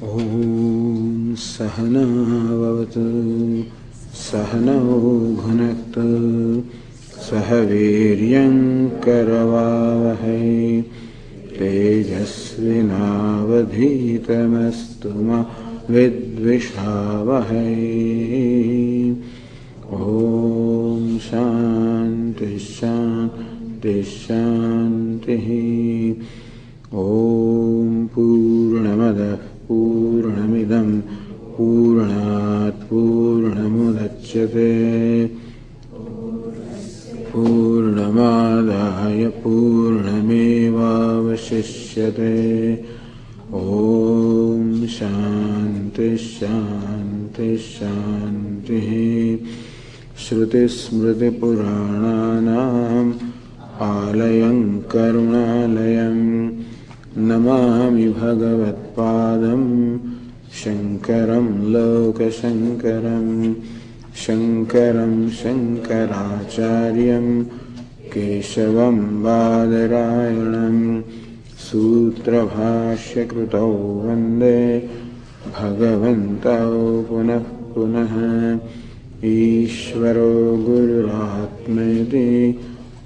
ॐ सहना भवतु सहनौ भुनक्तु सह वीर्यं करवावहै तेजस्विनावधीतमस्तु मा विद्विषावहै। ॐ शान्ति शान्ति शान्तिः। ॐ पूर्णमदः पूर्णमिदं पूर्णात् पूर्णमुदच्यते पूर्णमादाय पूर्णमेवावशिष्यते। ॐ शान्ति शान्ति शान्तिः। श्रुतिस्मृतिपुराणानाम् आलयं करुणालयं नमामि भगवत्पादं शङ्करं लोकशङ्करं। शङ्करं शङ्कराचार्यं केशवं बादरायणं सूत्रभाष्यकृतौ वन्दे भगवन्तौ पुनः पुनः। ईश्वरो गुरुरात्मेति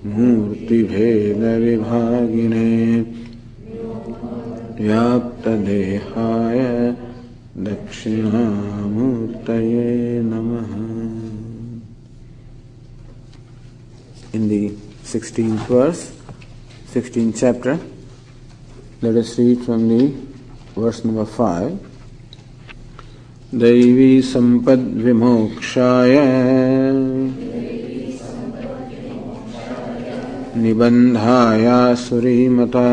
मूर्तिभेदविभागिने व्याप्तदेहाय दक्षिणामूर्तये नमः। In the 16th verse, 16th chapter, let us read from the verse number 5. Daivi sampad vimokshaya nibandhaya surimata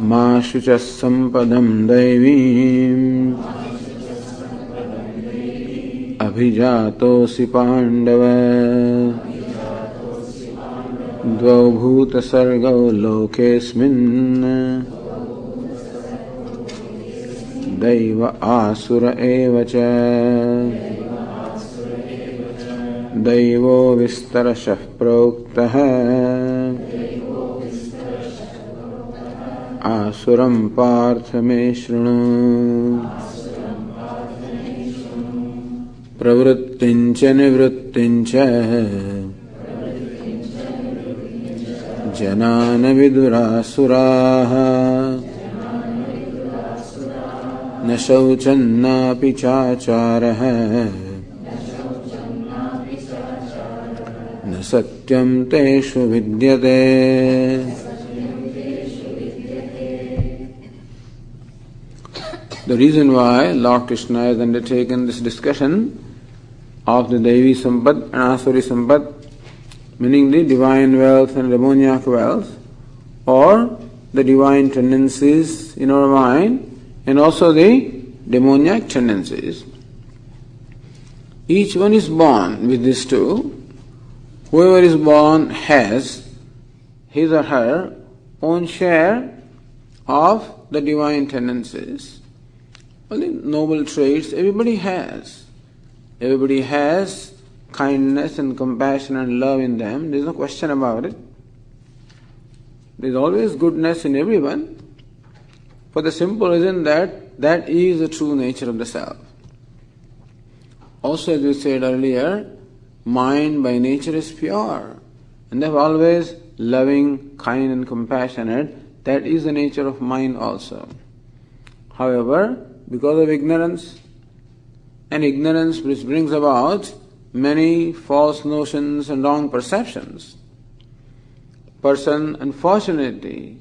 ma shucha sampadam daivim abhijatosi pandava dvau bhuta sargau lokesmin daiva asura evacha daivo vistarashah proktaha asuram partha me shrunu pravrittincha nivrittincha janana vidurasuraha na shauchannapi chacharaha na satyam teshu vidyate. The reason why Lord Krishna has undertaken this discussion of the Devi Sampad and Asuri Sampad, meaning the divine wealth and demoniac wealth, or the divine tendencies in our mind and also the demoniac tendencies. Each one is born with these two. Whoever is born has his or her own share of the divine tendencies. Only noble traits everybody has. Everybody has kindness and compassion and love in them. There is no question about it. There is always goodness in everyone, for the simple reason that that is the true nature of the self. Also, as we said earlier, mind by nature is pure, and therefore always loving, kind and compassionate. That is the nature of mind also. However, because of ignorance, and ignorance which brings about many false notions and wrong perceptions, person unfortunately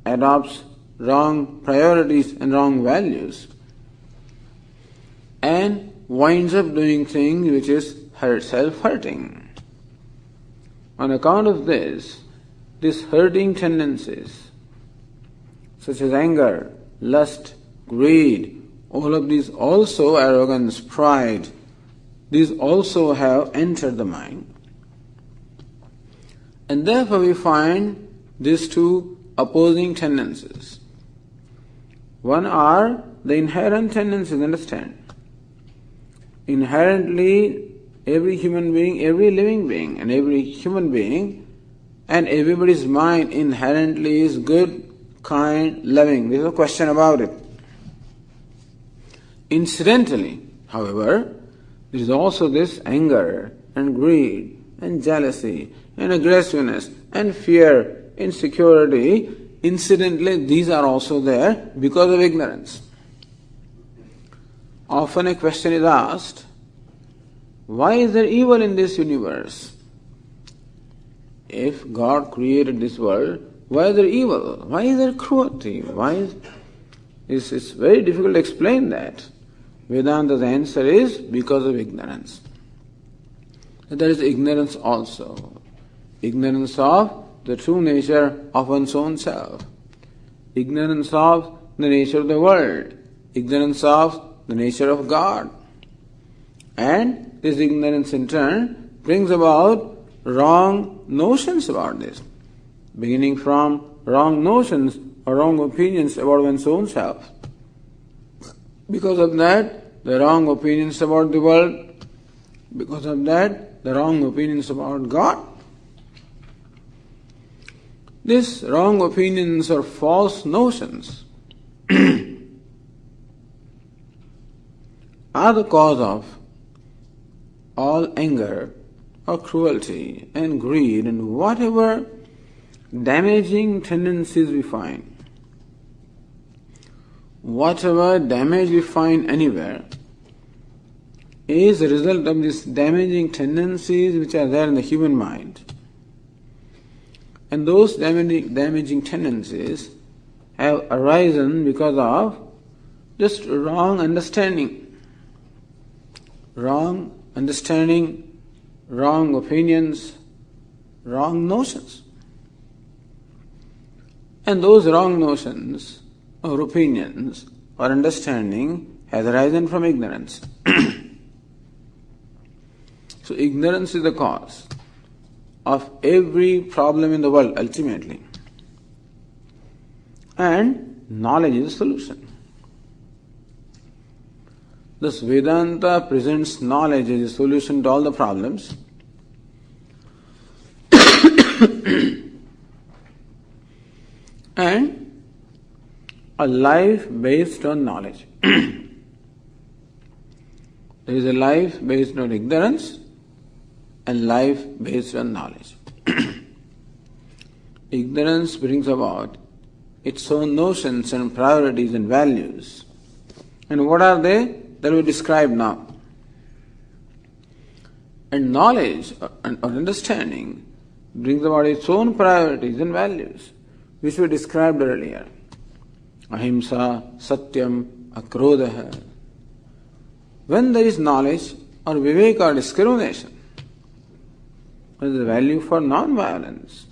adopts wrong priorities and wrong values and winds up doing things which is self-hurting. On account of this, these hurting tendencies such as anger, lust, greed, all of these, also arrogance, pride, these also have entered the mind. And therefore we find these two opposing tendencies. One are the inherent tendencies, understand. Inherently, every human being, every living being, and every human being, and everybody's mind inherently is good, kind, loving. There is no question about it. Incidentally, however, there is also this anger and greed and jealousy and aggressiveness and fear, insecurity. Incidentally, these are also there because of ignorance. Often a question is asked, why is there evil in this universe? If God created this world, why is there evil? Why is there cruelty? It's very difficult to explain that. Vedanta's answer is because of ignorance. There is ignorance also. Ignorance of the true nature of one's own self. Ignorance of the nature of the world. Ignorance of the nature of God. And this ignorance in turn brings about wrong notions about this. Beginning from wrong notions or wrong opinions about one's own self. Because of that, the wrong opinions about the world. Because of that, the wrong opinions about God. These wrong opinions or false notions are the cause of all anger or cruelty and greed and whatever damaging tendencies we find. Whatever damage we find anywhere is a result of these damaging tendencies which are there in the human mind. And those damaging tendencies have arisen because of just wrong understanding, wrong opinions, wrong notions. And those wrong notions or opinions or understanding has arisen from ignorance. So ignorance is the cause of every problem in the world ultimately. And knowledge is the solution. Thus Vedanta presents knowledge as a solution to all the problems. And a life based on knowledge. There is a life based on ignorance and life based on knowledge. Ignorance brings about its own notions and priorities and values. And what are they? That we describe now. And knowledge or understanding brings about its own priorities and values, which we described earlier. Ahimsa, Satyam, Akrodha. When there is knowledge or viveka or discrimination, there is a value for non-violence,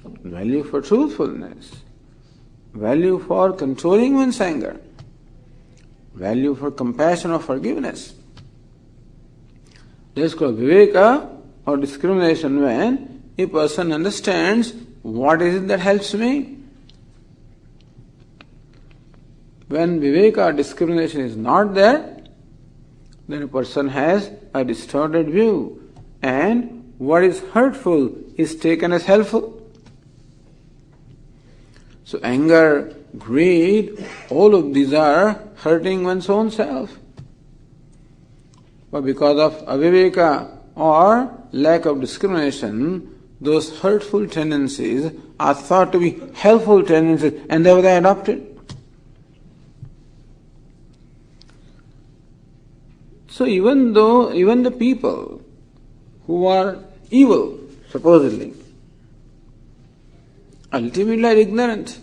value for truthfulness, value for controlling one's anger, value for compassion or forgiveness. This is called viveka or discrimination when a person understands what is it that helps me. When viveka or discrimination is not there, then a person has a distorted view and what is hurtful is taken as helpful. So anger, greed, all of these are hurting one's own self. But because of aviveka or lack of discrimination, those hurtful tendencies are thought to be helpful tendencies and therefore they are adopted. So even the people who are evil, supposedly, ultimately are ignorant,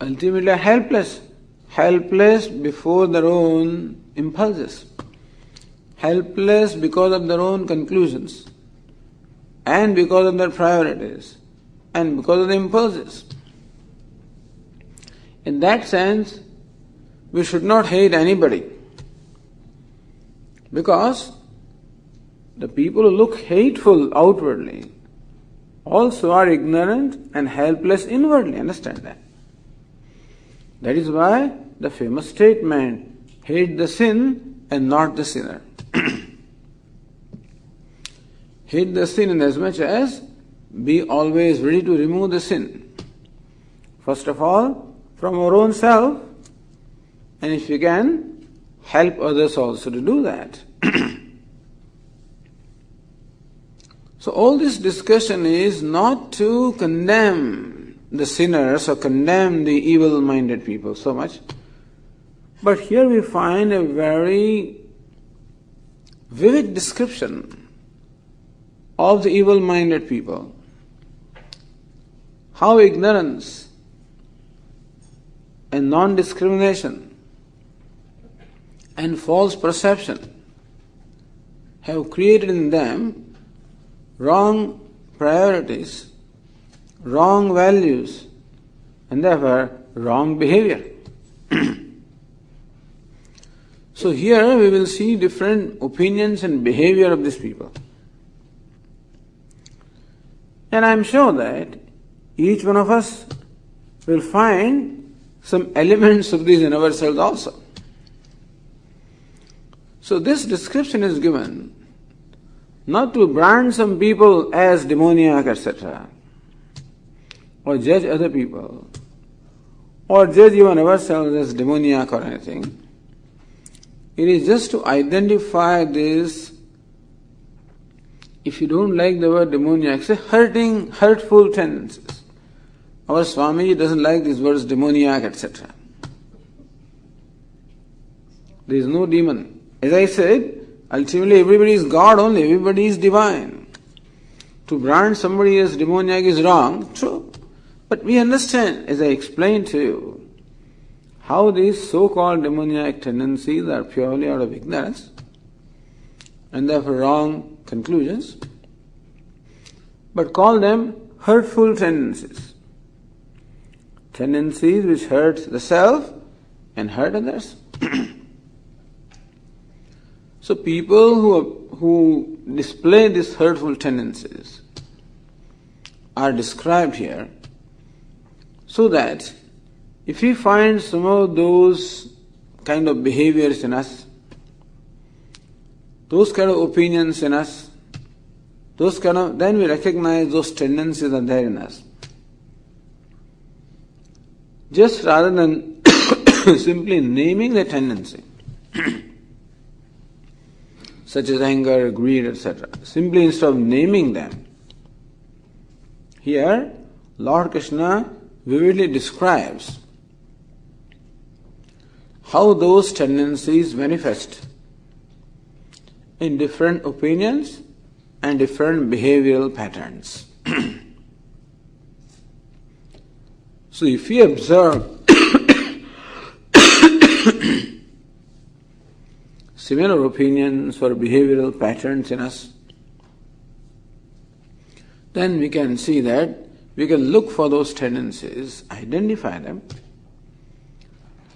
ultimately are helpless before their own impulses, helpless because of their own conclusions, and because of their priorities, and because of the impulses. In that sense, we should not hate anybody, because the people who look hateful outwardly also are ignorant and helpless inwardly. Understand that? That is why the famous statement, hate the sin and not the sinner. Hate the sin in as much as be always ready to remove the sin. First of all, from our own self, and if we can, help others also to do that. So all this discussion is not to condemn the sinners or condemn the evil-minded people so much, but here we find a very vivid description of the evil-minded people. How ignorance and non-discrimination and false perception have created in them wrong priorities, wrong values, and therefore wrong behavior. So here we will see different opinions and behavior of these people. And I am sure that each one of us will find some elements of these in ourselves also. So this description is given not to brand some people as demoniac, etc., or judge other people, or judge even ourselves as demoniac or anything. It is just to identify this, if you don't like the word demoniac, say hurtful tendencies. Our Swamiji doesn't like these words demoniac, etc. There is no demon. As I said, ultimately everybody is God only, everybody is divine. To brand somebody as demoniac is wrong, true. But we understand, as I explained to you, how these so-called demoniac tendencies are purely out of ignorance and therefore wrong conclusions, but call them hurtful tendencies. Tendencies which hurt the self and hurt others. So people who display these hurtful tendencies are described here so that if we find some of those kind of behaviors in us, those kind of opinions in us, then we recognize those tendencies are there in us. Just rather than simply naming the tendency, such as anger, greed, etc. Simply instead of naming them, here Lord Krishna vividly describes how those tendencies manifest in different opinions and different behavioral patterns. So if we observe similar opinions or behavioral patterns in us, then we can see that we can look for those tendencies, identify them.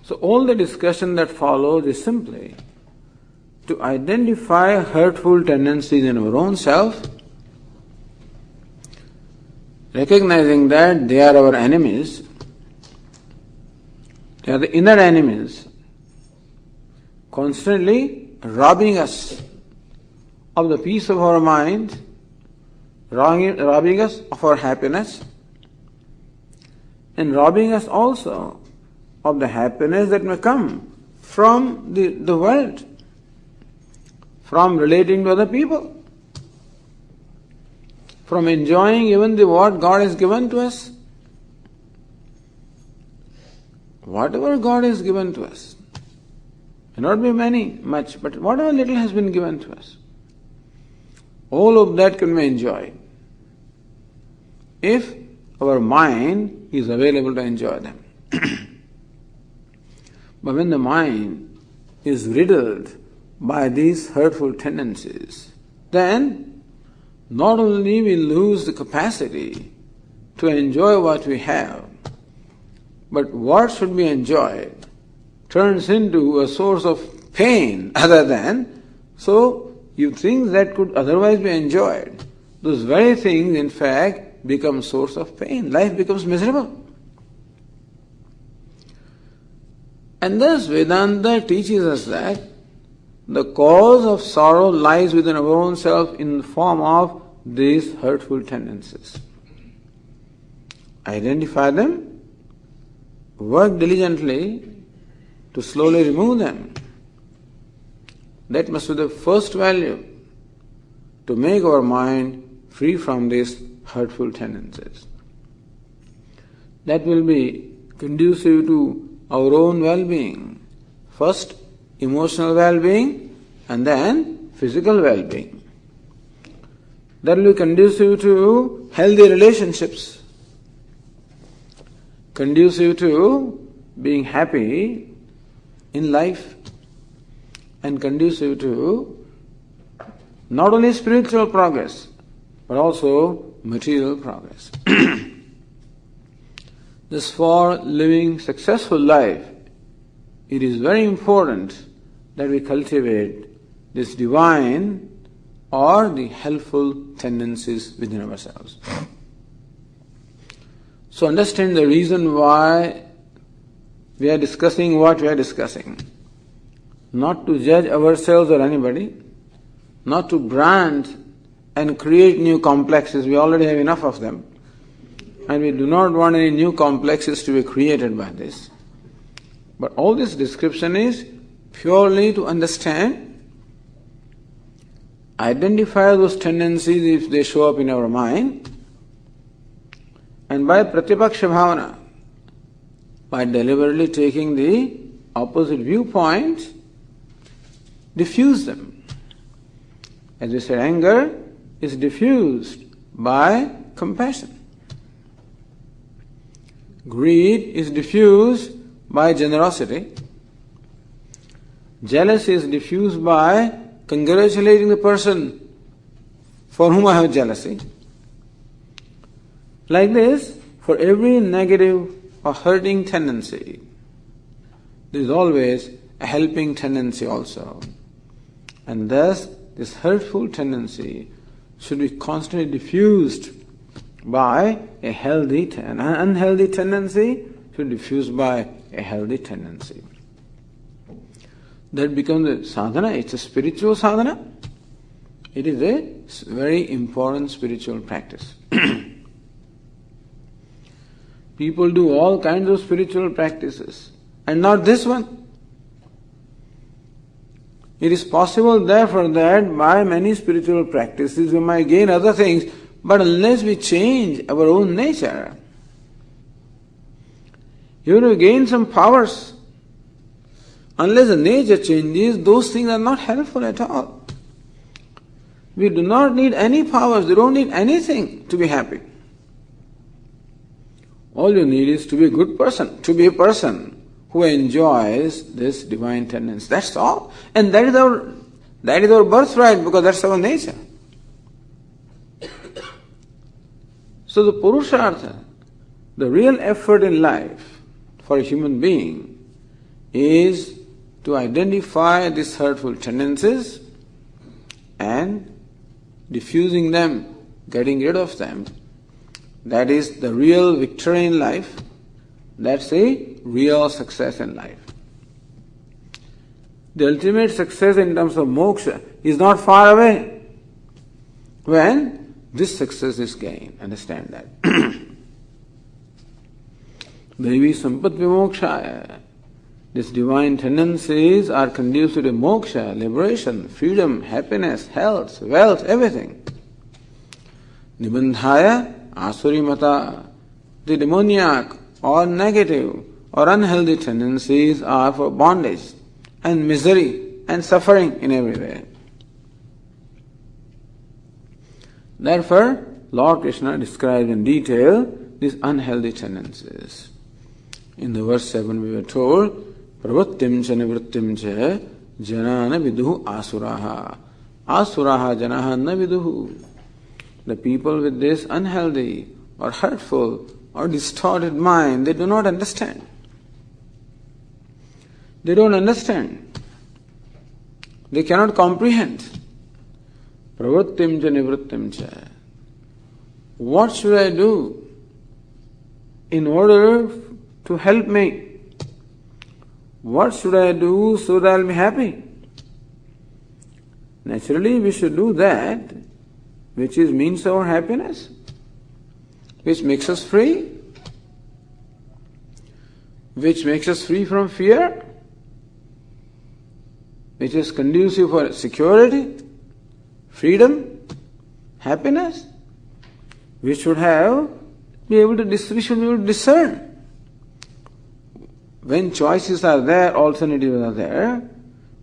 So all the discussion that follows is simply to identify hurtful tendencies in our own self, recognizing that they are our enemies, they are the inner enemies, constantly robbing us of the peace of our mind, robbing us of our happiness, and robbing us also of the happiness that may come from the world, from relating to other people, from enjoying even what God has given to us. Whatever God has given to us, may not be much, but whatever little has been given to us, all of that can be enjoyed if our mind is available to enjoy them. But when the mind is riddled by these hurtful tendencies, then not only we lose the capacity to enjoy what we have, but what should be enjoyed turns into a source of pain other than, so you think that could otherwise be enjoyed. Those very things in fact become source of pain. Life becomes miserable. And thus Vedanta teaches us that the cause of sorrow lies within our own self in the form of these hurtful tendencies. Identify them work diligently to slowly remove them. That must be the first value, to make our mind free from these hurtful tendencies. That will be conducive to our own well-being. First, emotional well-being, and then physical well-being. That will be conducive to healthy relationships, conducive to being happy in life, and conducive to not only spiritual progress, but also material progress. Thus, for living successful life, it is very important that we cultivate this divine or the helpful tendencies within ourselves. So understand the reason why we are discussing what we are discussing. Not to judge ourselves or anybody, not to brand and create new complexes. We already have enough of them. And we do not want any new complexes to be created by this. But all this description is purely to understand, identify those tendencies if they show up in our mind, and by Pratipaksha Bhavana, by deliberately taking the opposite viewpoint, diffuse them. As we said, anger is diffused by compassion. Greed is diffused by generosity. Jealousy is diffused by congratulating the person for whom I have jealousy. Like this, for every negative or hurting tendency, there is always a helping tendency also. And thus, this hurtful tendency should be constantly diffused by a healthy an unhealthy tendency should be diffused by a healthy tendency. That becomes a sadhana. It's a spiritual sadhana. It is a very important spiritual practice. People do all kinds of spiritual practices, and not this one. It is possible, therefore, that by many spiritual practices we might gain other things, but unless we change our own nature, you will gain some powers. Unless the nature changes, those things are not helpful at all. We do not need any powers, we don't need anything to be happy. All you need is to be a good person, to be a person who enjoys this divine tendency. That's all. And that is our birthright, because that's our nature. So the Purushartha, the real effort in life for a human being is to identify these hurtful tendencies and diffusing them, getting rid of them. That is the real victory in life. That's a real success in life. The ultimate success in terms of moksha is not far away when this success is gained. Understand that. Devi sampat vimokshaya. These divine tendencies are conducive to moksha, liberation, freedom, happiness, health, wealth, everything. Nibandhaya asuri mata. The demoniac or negative or unhealthy tendencies are for bondage and misery and suffering in every way. Therefore, Lord Krishna describes in detail these unhealthy tendencies. In the verse 7 we were told, Pravrittim cha nivrittim cha janana viduhu asuraha. Asuraha janaha na viduhu. The people with this unhealthy or hurtful or distorted mind, they do not understand. They don't understand. They cannot comprehend. Pravrittim cha nivrittim cha. What should I do in order to help me? What should I do so that I'll be happy? Naturally, we should do that which is means our happiness, which makes us free. which makes us free from fear, which is conducive for security, freedom, happiness. We should be able to discern. When choices are there, alternatives are there,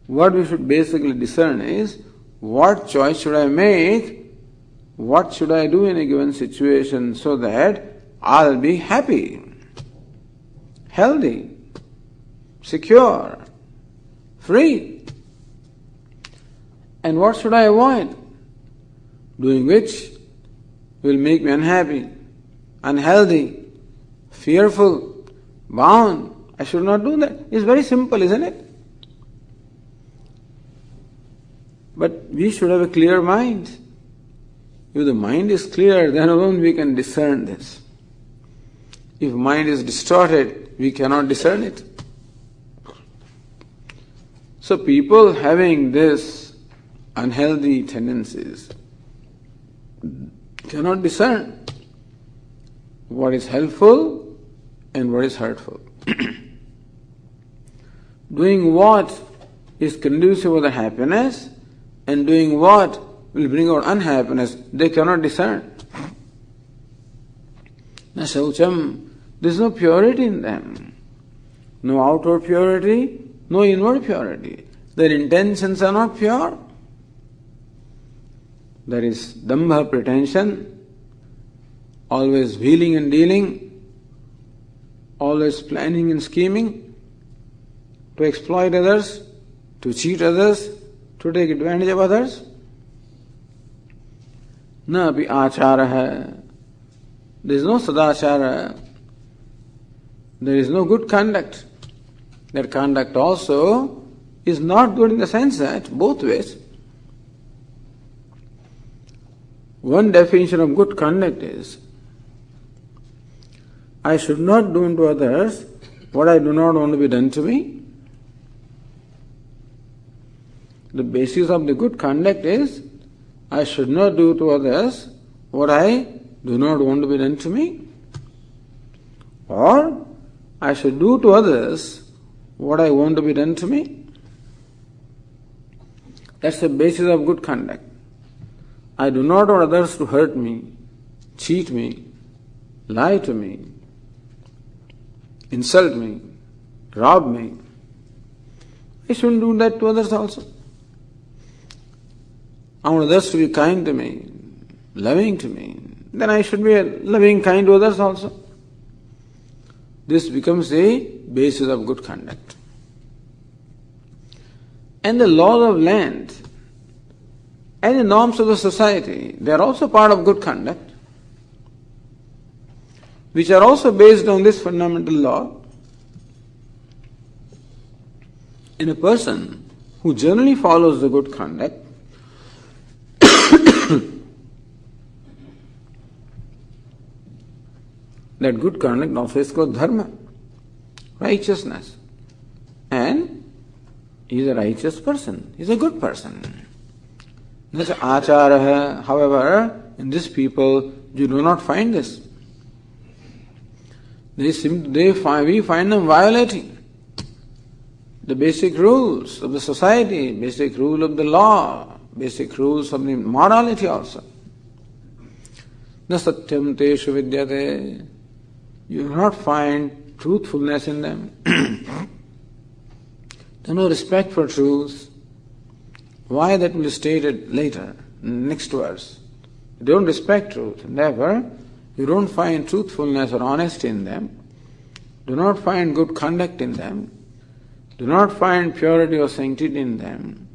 what we should basically discern is, what choice should I make? What should I do in a given situation so that I'll be happy, healthy, secure, free? And what should I avoid? Doing which will make me unhappy, unhealthy, fearful, bound. I should not do that. It's very simple, isn't it? But we should have a clear mind. If the mind is clear, then alone we can discern this. If mind is distorted, we cannot discern it. So people having this unhealthy tendencies cannot discern what is helpful and what is hurtful. Doing what is conducive to the happiness and doing what will bring out unhappiness, they cannot discern. Na shaucham, there is no purity in them. No outward purity, no inward purity. Their intentions are not pure. There is dambha, pretension, always wheeling and dealing, always planning and scheming to exploit others, to cheat others, to take advantage of others. Na api achara. There is no sadachara. There is no good conduct. That conduct also is not good in the sense that both ways. One definition of good conduct is, I should not do unto others what I do not want to be done to me. The basis of the good conduct is, I should not do to others what I do not want to be done to me. Or, I should do to others what I want to be done to me. That's the basis of good conduct. I do not want others to hurt me, cheat me, lie to me, insult me, rob me. I shouldn't do that to others also. I want others to be kind to me, loving to me. Then I should be loving, kind to others also. This becomes a basis of good conduct. And the laws of land and the norms of the society, they are also part of good conduct, which are also based on this fundamental law. And a person who generally follows the good conduct that good conduct also is called dharma, righteousness. And he is a righteous person, he is a good person. That's achara. However, in these people, you do not find this. We find them violating the basic rules of the society, basic rule of the law, basic rules of the morality also. Na satyam teshu vidyate. You do not find truthfulness in them. There is no respect for truth. Why? That will be stated later, in the next verse. You don't respect truth, and therefore you don't find truthfulness or honesty in them. Do not find good conduct in them. Do not find purity or sanctity in them.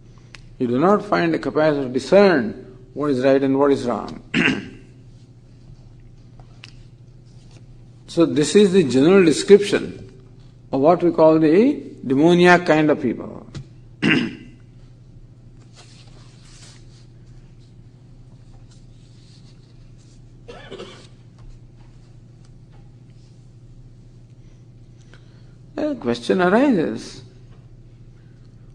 You do not find the capacity to discern what is right and what is wrong. So this is the general description of what we call the demoniac kind of people. The question arises,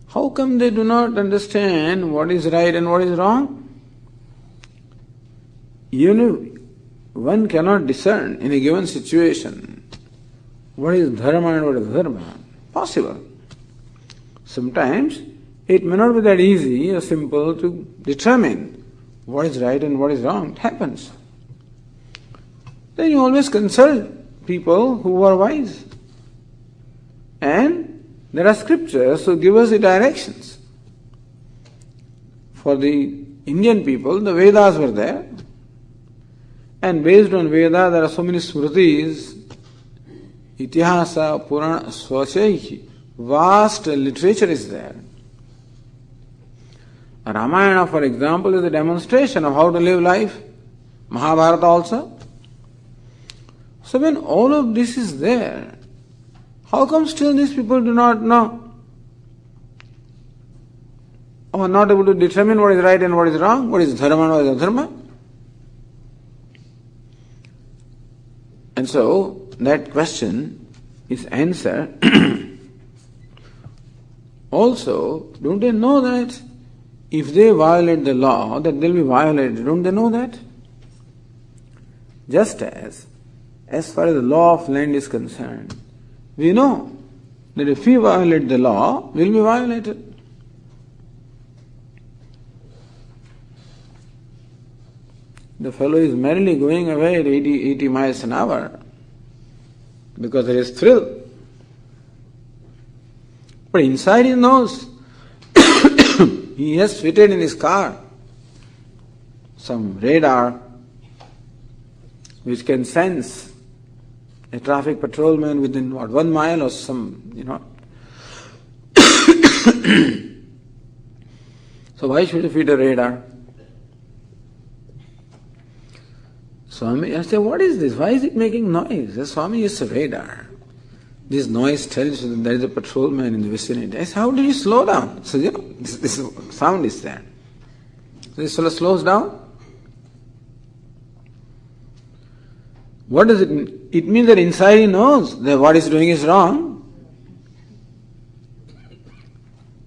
how come they do not understand what is right and what is wrong? Even if one cannot discern in a given situation what is dharma and what is dharma? Possible. Sometimes it may not be that easy or simple to determine what is right and what is wrong. It happens. Then you always consult people who are wise. And there are scriptures who give us the directions. For the Indian people, the Vedas were there. And based on Veda, there are so many smritis, itihasa, purana, swachaihi. Vast literature is there. Ramayana, for example, is a demonstration of how to live life. Mahabharata also. So when all of this is there, how come still these people do not know? Or are not able to determine what is right and what is wrong, what is dharma and what is adharma? And so, that question is answered. Also, don't they know that if they violate the law, that they'll be violated? Don't they know that? Just as far as the law of land is concerned, we know that if we violate the law, we'll be violated. The fellow is merrily going away at 80 miles an hour because there is thrill. But inside he knows he has fitted in his car some radar which can sense a traffic patrolman within 1 mile or some, So why should he fit a radar? Swami, I say, what is this? Why is it making noise? The Swami, it's a radar. This noise tells you that there is a patrolman in the vicinity. I say, how do you slow down? So, this sound is there. So this fellow slows down. What does it mean? It means that inside he knows that what he's doing is wrong.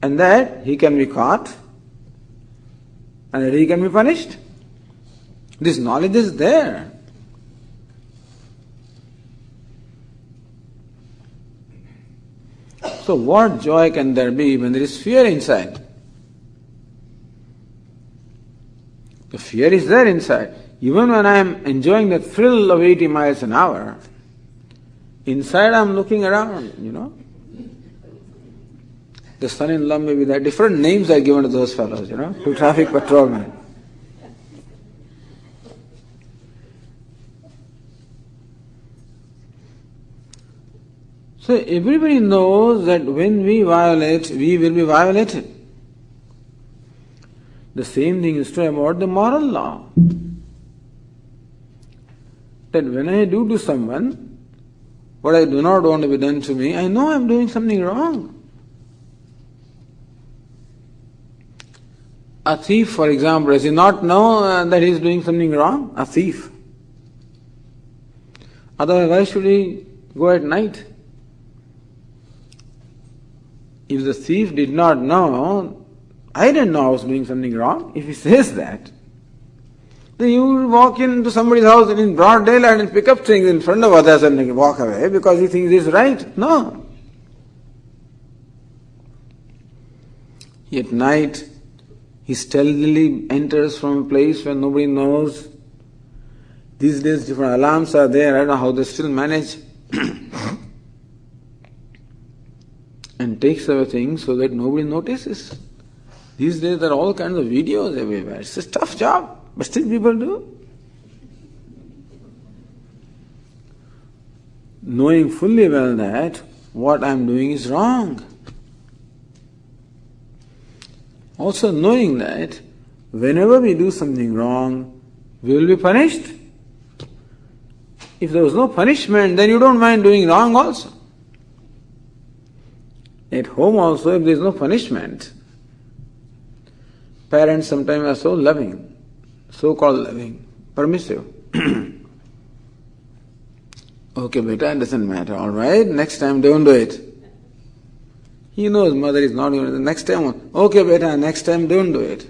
And that he can be caught. And that he can be punished. This knowledge is there. So what joy can there be when there is fear inside? The fear is there inside. Even when I am enjoying the thrill of 80 miles an hour, inside I am looking around, The son-in-law may be there. Different names are given to those fellows, to traffic patrolmen. So everybody knows that when we violate, we will be violated. The same thing is true about the moral law. That when I do to someone what I do not want to be done to me, I know I am doing something wrong. A thief, for example, does he not know that he is doing something wrong? A thief. Otherwise, why should he go at night? If the thief did not know, I didn't know I was doing something wrong, if he says that, then you will walk into somebody's house in broad daylight and pick up things in front of others and walk away because he thinks this is right. No. At night, he stealthily enters from a place where nobody knows. These days different alarms are there, I don't know how they still manage. And takes away things so that nobody notices. These days there are all kinds of videos everywhere. It's a tough job, but still people do. Knowing fully well that what I am doing is wrong. Also knowing that whenever we do something wrong, we will be punished. If there was no punishment, then you don't mind doing wrong also. At home also, if there is no punishment, parents sometimes are so loving, so-called loving, permissive. Okay, beta, it doesn't matter, alright, next time don't do it. He knows mother is not going to do it. Next time, okay, beta, next time don't do it.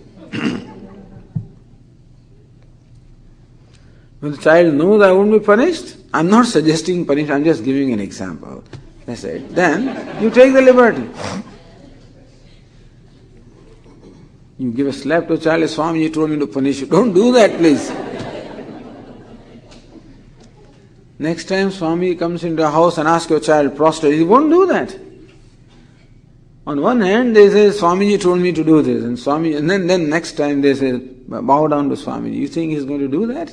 When the child knows I won't be punished, I'm not suggesting punishment, I'm just giving an example. I said, then you take the liberty. You give a slap to a child, Swami, you told me to punish you. Don't do that, please. Next time Swami comes into a house and asks your child prostrate, he won't do that. On one hand, they say, Swamiji told me to do this, and then next time they say, bow down to Swamiji. You think he's going to do that?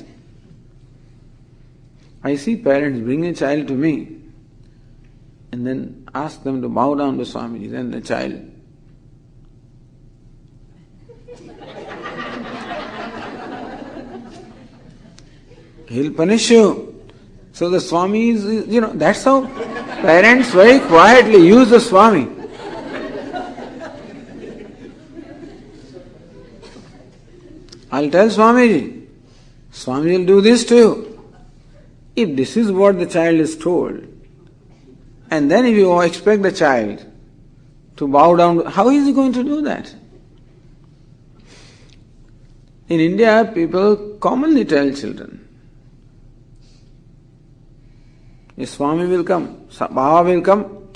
I see parents bring a child to me and then ask them to bow down to Swamiji. Then the child, he'll punish you. So the Swami is, that's how parents very quietly use the Swami. I'll tell Swamiji, Swami will do this to you. If this is what the child is told, and then if you expect the child to bow down, how is he going to do that? In India, people commonly tell children, a Swami will come, Baba will come,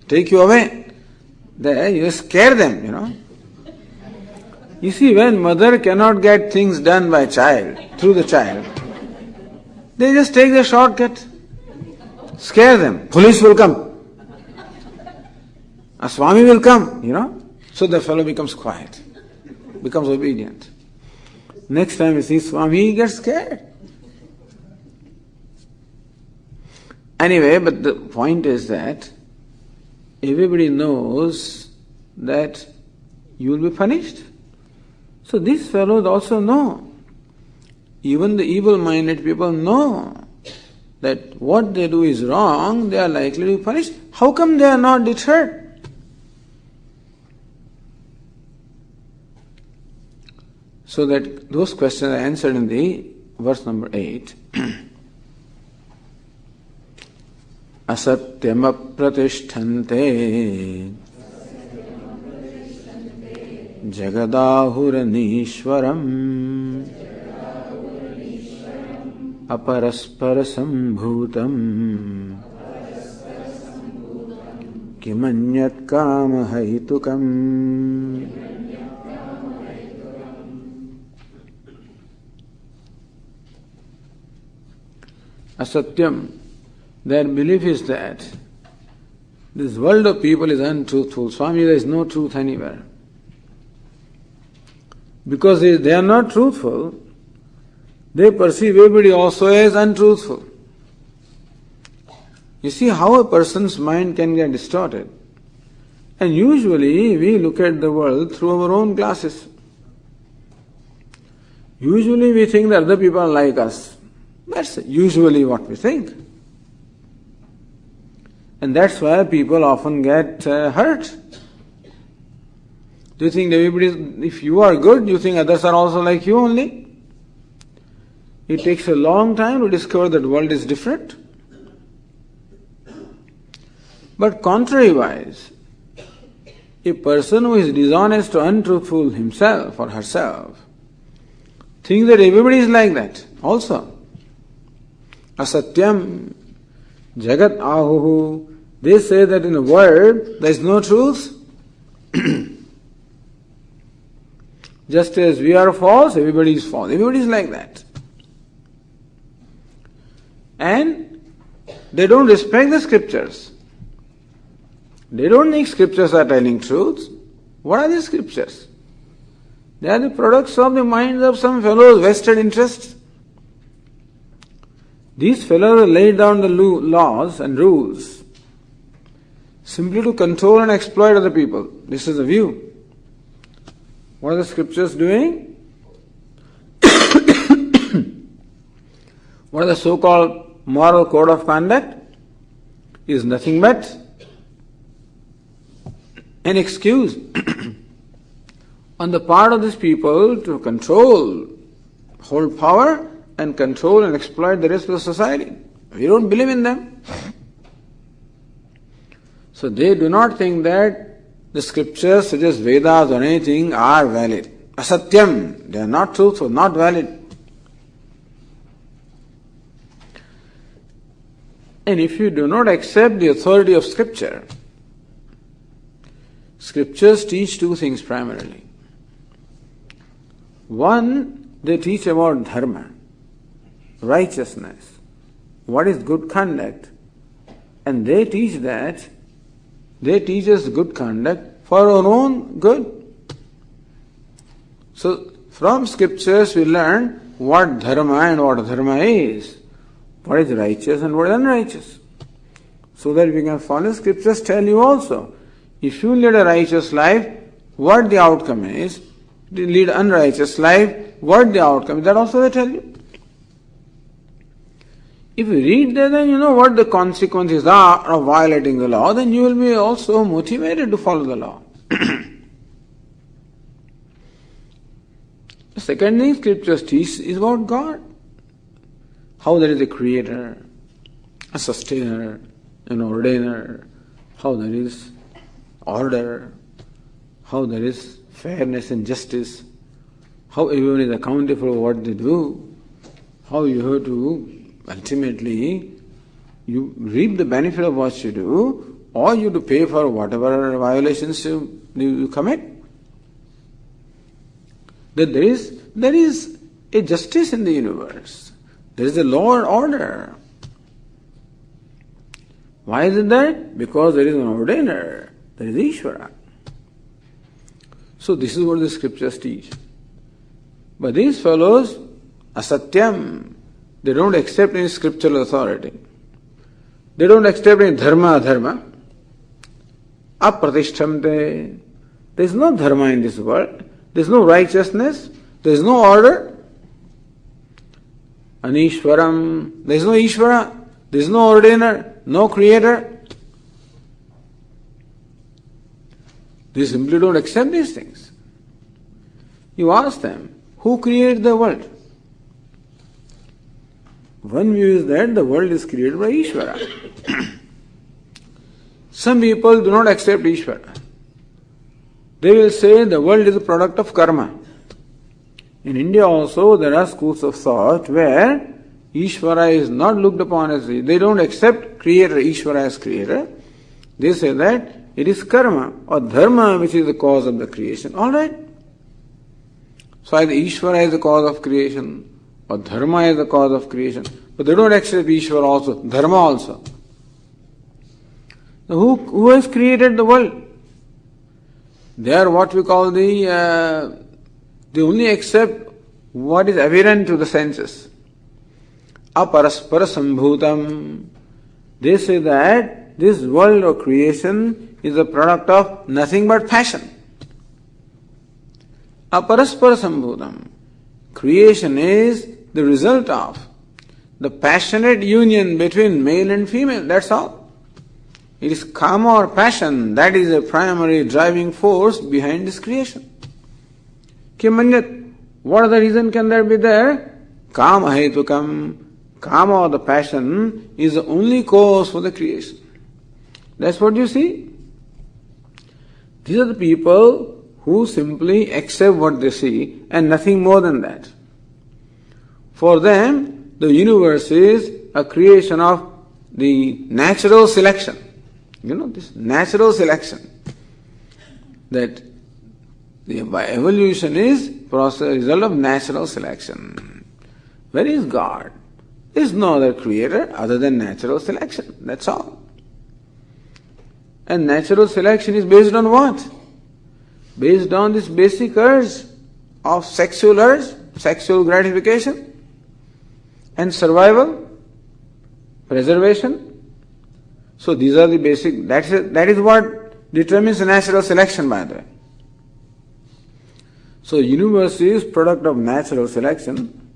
take you away. There you scare them, You see, when mother cannot get things done by child, through the child, they just take the shortcut, scare them. Police will come. A Swami will come, So the fellow becomes quiet, becomes obedient. Next time he sees Swami, he gets scared. Anyway, but the point is that everybody knows that you will be punished. So these fellows also know. Even the evil-minded people know that what they do is wrong, they are likely to be punished. How come they are not deterred? So that those questions are answered in the verse number 8. Asatyam apratishthante Jagadahuranishwaram Aparasparasambutam Kimanyat kamahaitukam. Asatyam, their belief is that this world of people is untruthful. Swami, there is no truth anywhere. Because they are not truthful, they perceive everybody also as untruthful. You see how a person's mind can get distorted. And usually we look at the world through our own glasses. Usually we think that other people are like us. That's usually what we think. And that's why people often get hurt. Do you think if you are good, you think others are also like you only? It takes a long time to discover that the world is different. But contrary-wise, a person who is dishonest or untruthful himself or herself thinks that everybody is like that also. Asatyam, Jagat Ahuhu, they say that in the world there is no truth. Just as we are false, everybody is false. Everybody is like that. And they don't respect the scriptures. They don't think scriptures are telling truth. What are the scriptures? They are the products of the minds of some fellows' vested interests. These fellows have laid down the laws and rules simply to control and exploit other people. This is the view. What are the scriptures doing? What are the so-called moral code of conduct? Is nothing but an excuse on the part of these people to control, hold power and control and exploit the rest of the society. We don't believe in them. So they do not think that the scriptures such as Vedas or anything are valid. Asatyam, they are not truthful, not valid. And if you do not accept the authority of Scripture, Scriptures teach two things primarily. One, they teach about dharma, righteousness, what is good conduct. And they teach us good conduct for our own good. So, from Scriptures we learn what dharma and what dharma is, what is righteous and what is unrighteous. So that we can follow Scriptures tell you also, if you lead a righteous life, what the outcome is, if you lead unrighteous life, what the outcome is, that also they tell you. If you read that, then you know what the consequences are of violating the law, then you will be also motivated to follow the law. The second thing Scriptures teach is about God. How there is a creator, a sustainer, an ordainer, how there is order, how there is fairness and justice, how everyone is accountable for what they do, how you have to ultimately you reap the benefit of what you do, or you have to pay for whatever violations you commit. That there is a justice in the universe. There is a law and order. Why is it that? Because there is an ordainer. There is Ishvara. So this is what the Scriptures teach. But these fellows, asatyam, they don't accept any scriptural authority. They don't accept any dharma, adharma. Apratishtamte. There is no dharma in this world. There is no righteousness. There is no order. Anishwaram. There is no Ishvara. There is no ordainer. No creator. They simply don't accept these things. You ask them, who created the world? One view is that the world is created by Ishvara. Some people do not accept Ishvara. They will say the world is a product of karma. In India also there are schools of thought where Ishvara is not looked upon as, they don't accept creator, Ishvara as creator. They say that it is karma or dharma which is the cause of the creation. Alright. So either Ishvara is the cause of creation or dharma is the cause of creation. But they don't accept Ishvara also, dharma also. Now who has created the world? They are what we call they only accept what is evident to the senses. Aparaspara sambhutam. They say that this world or creation is a product of nothing but passion. Aparaspara sambhutam. Creation is the result of the passionate union between male and female. That's all. It is kama or passion that is a primary driving force behind this creation. Kimanyat, what other reason can there be there? Kama hetukam. Kama or the passion is the only cause for the creation. That's what you see. These are the people who simply accept what they see and nothing more than that. For them, the universe is a creation of the natural selection. You know, this natural selection. That by evolution is result of natural selection. Where is God? There is no other creator other than natural selection. That's all. And natural selection is based on what? Based on this basic urge of sexual gratification and survival, preservation. So these are the basic, that is what determines the natural selection, by the way. So universe is product of natural selection.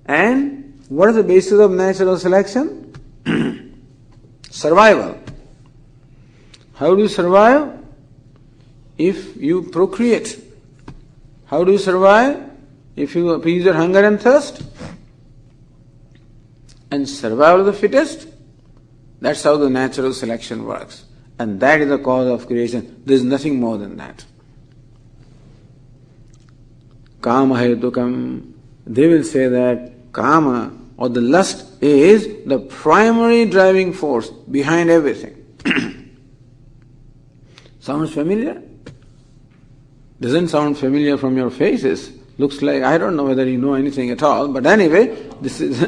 And what is the basis of natural selection? Survival. How do you survive? If you procreate. How do you survive? If you appease your hunger and thirst. And survival of the fittest. That's how the natural selection works. And that is the cause of creation. There is nothing more than that. Kama hetukam. They will say that Kama or the lust is the primary driving force behind everything. Sounds familiar? Doesn't sound familiar from your faces. Looks like, I don't know whether you know anything at all, but anyway, this is...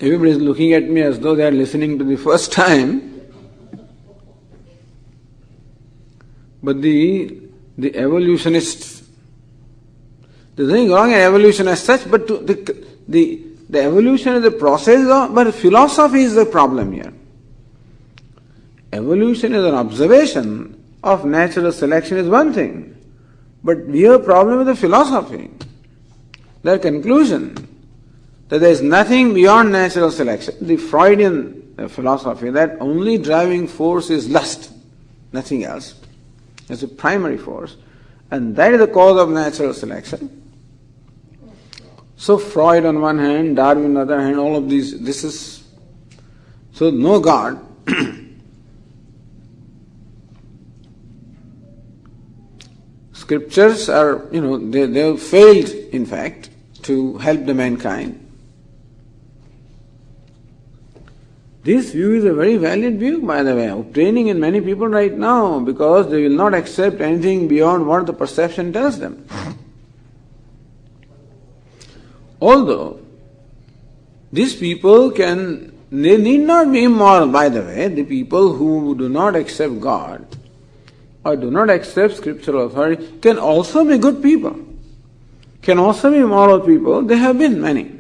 Everybody is looking at me as though they are listening to the first time. But the evolutionists, there's nothing wrong in evolution as such, but the evolution is the process but philosophy is the problem here. Evolution is an observation of natural selection is one thing, but we have a problem with the philosophy. Their conclusion that there is nothing beyond natural selection, the Freudian philosophy, that only driving force is lust, nothing else. It's a primary force, and that is the cause of natural selection. So Freud on one hand, Darwin on the other hand, all of these, this is, so no God. Scriptures are, they have failed, in fact, to help the mankind. This view is a very valid view, by the way, obtaining in many people right now, because they will not accept anything beyond what the perception tells them. Although, these people they need not be immoral, by the way. The people who do not accept God or do not accept scriptural authority can also be good people, can also be moral people. There have been many.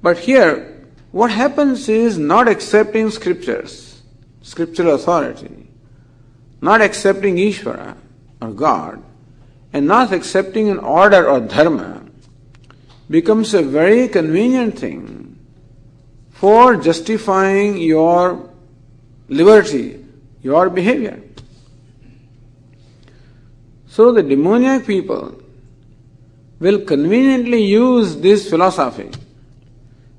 But here, what happens is not accepting scriptures, scriptural authority, not accepting Ishvara or God, and not accepting an order or dharma becomes a very convenient thing for justifying your liberty, your behavior. So the demoniac people will conveniently use this philosophy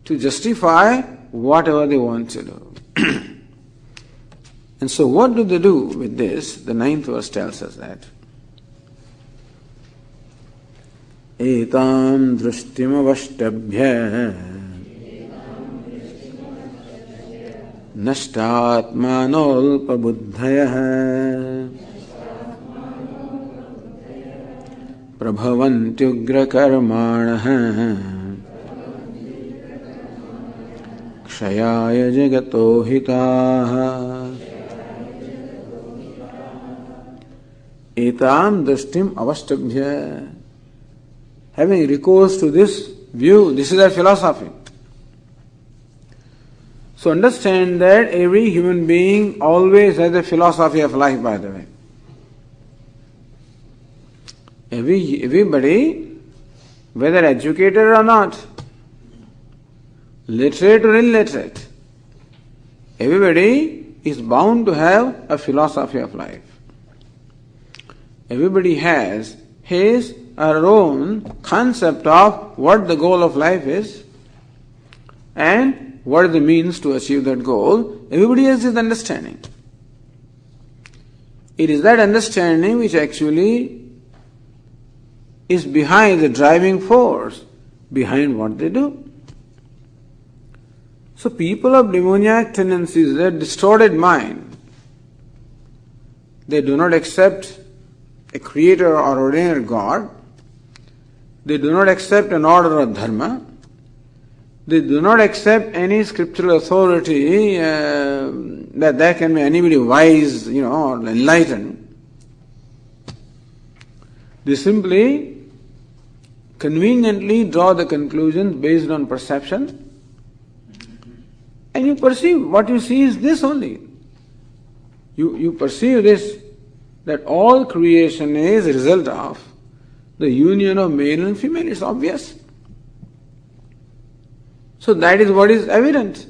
to justify whatever they want to do. And so what do they do with this? The 9th verse tells us that. Etam drishtimavashtabhya nashtatmanolpabuddhayah prabhavantyugrakarmanah kshayaya jagato hitaha. Etam drishtim avashtabhya. Having recourse to this view, this is their philosophy. So understand that every human being always has a philosophy of life, by the way. Everybody, whether educated or not, literate or illiterate, everybody is bound to have a philosophy of life. Everybody has his or her own concept of what the goal of life is and what are the means to achieve that goal. Everybody has this understanding. It is that understanding which actually is behind the driving force behind what they do. So people of demoniac tendencies, their distorted mind, they do not accept a creator or ordainer God. They do not accept an order of dharma. They do not accept any scriptural authority that there can be anybody wise, or enlightened. They simply conveniently draw the conclusions based on perception, and you perceive, what you see is this only. You perceive this, that all creation is a result of the union of male and female. It's obvious. So that is what is evident.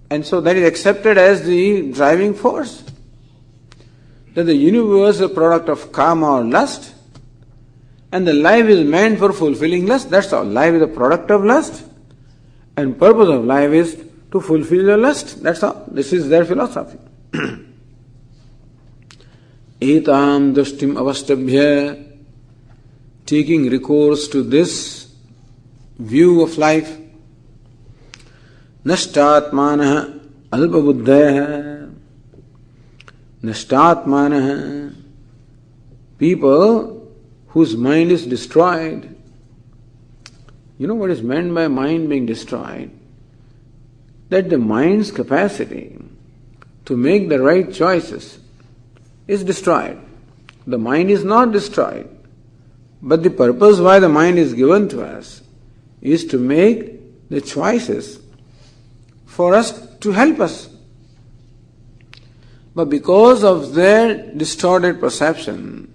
And so that is accepted as the driving force. That the universe is a product of karma or lust, and the life is meant for fulfilling lust. That's all. Life is a product of lust, and purpose of life is to fulfill your lust. That's all. This is their philosophy. Etam drishtim avastabhya. taking recourse to this view of life. Nashtatmanah alpabuddhaya. Nashtatmanah, people whose mind is destroyed. You know what is meant by mind being destroyed? That the mind's capacity to make the right choices is destroyed. The mind is not destroyed, but the purpose why the mind is given to us is to make the choices for us to help us. But because of their distorted perception,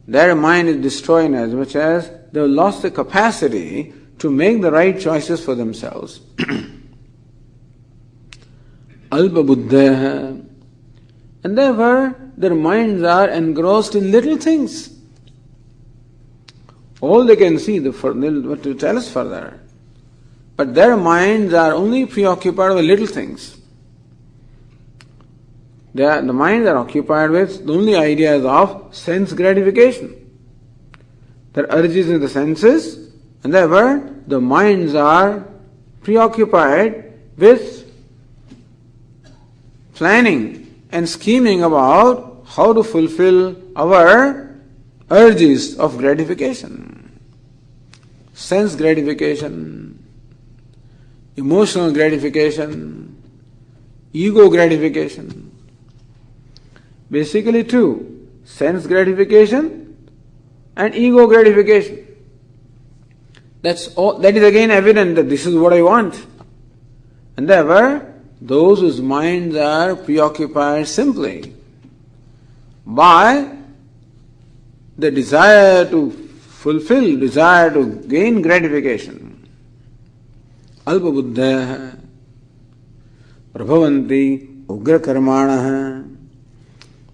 their mind is destroyed as much as they have lost the capacity to make the right choices for themselves. Alpa buddha. And therefore, their minds are engrossed in little things. All they can see, what to tell us further. But their minds are only preoccupied with little things. The minds are occupied with only ideas of sense gratification. There are urges in the senses, and therefore the minds are preoccupied with planning and scheming about how to fulfill our urges of gratification. Sense gratification, emotional gratification, ego gratification. Basically two, sense gratification and ego gratification. That is again evident that this is what I want. And therefore, those whose minds are preoccupied simply by the desire to fulfill, desire to gain gratification. Alpa buddha prabhavanti ugra karmana.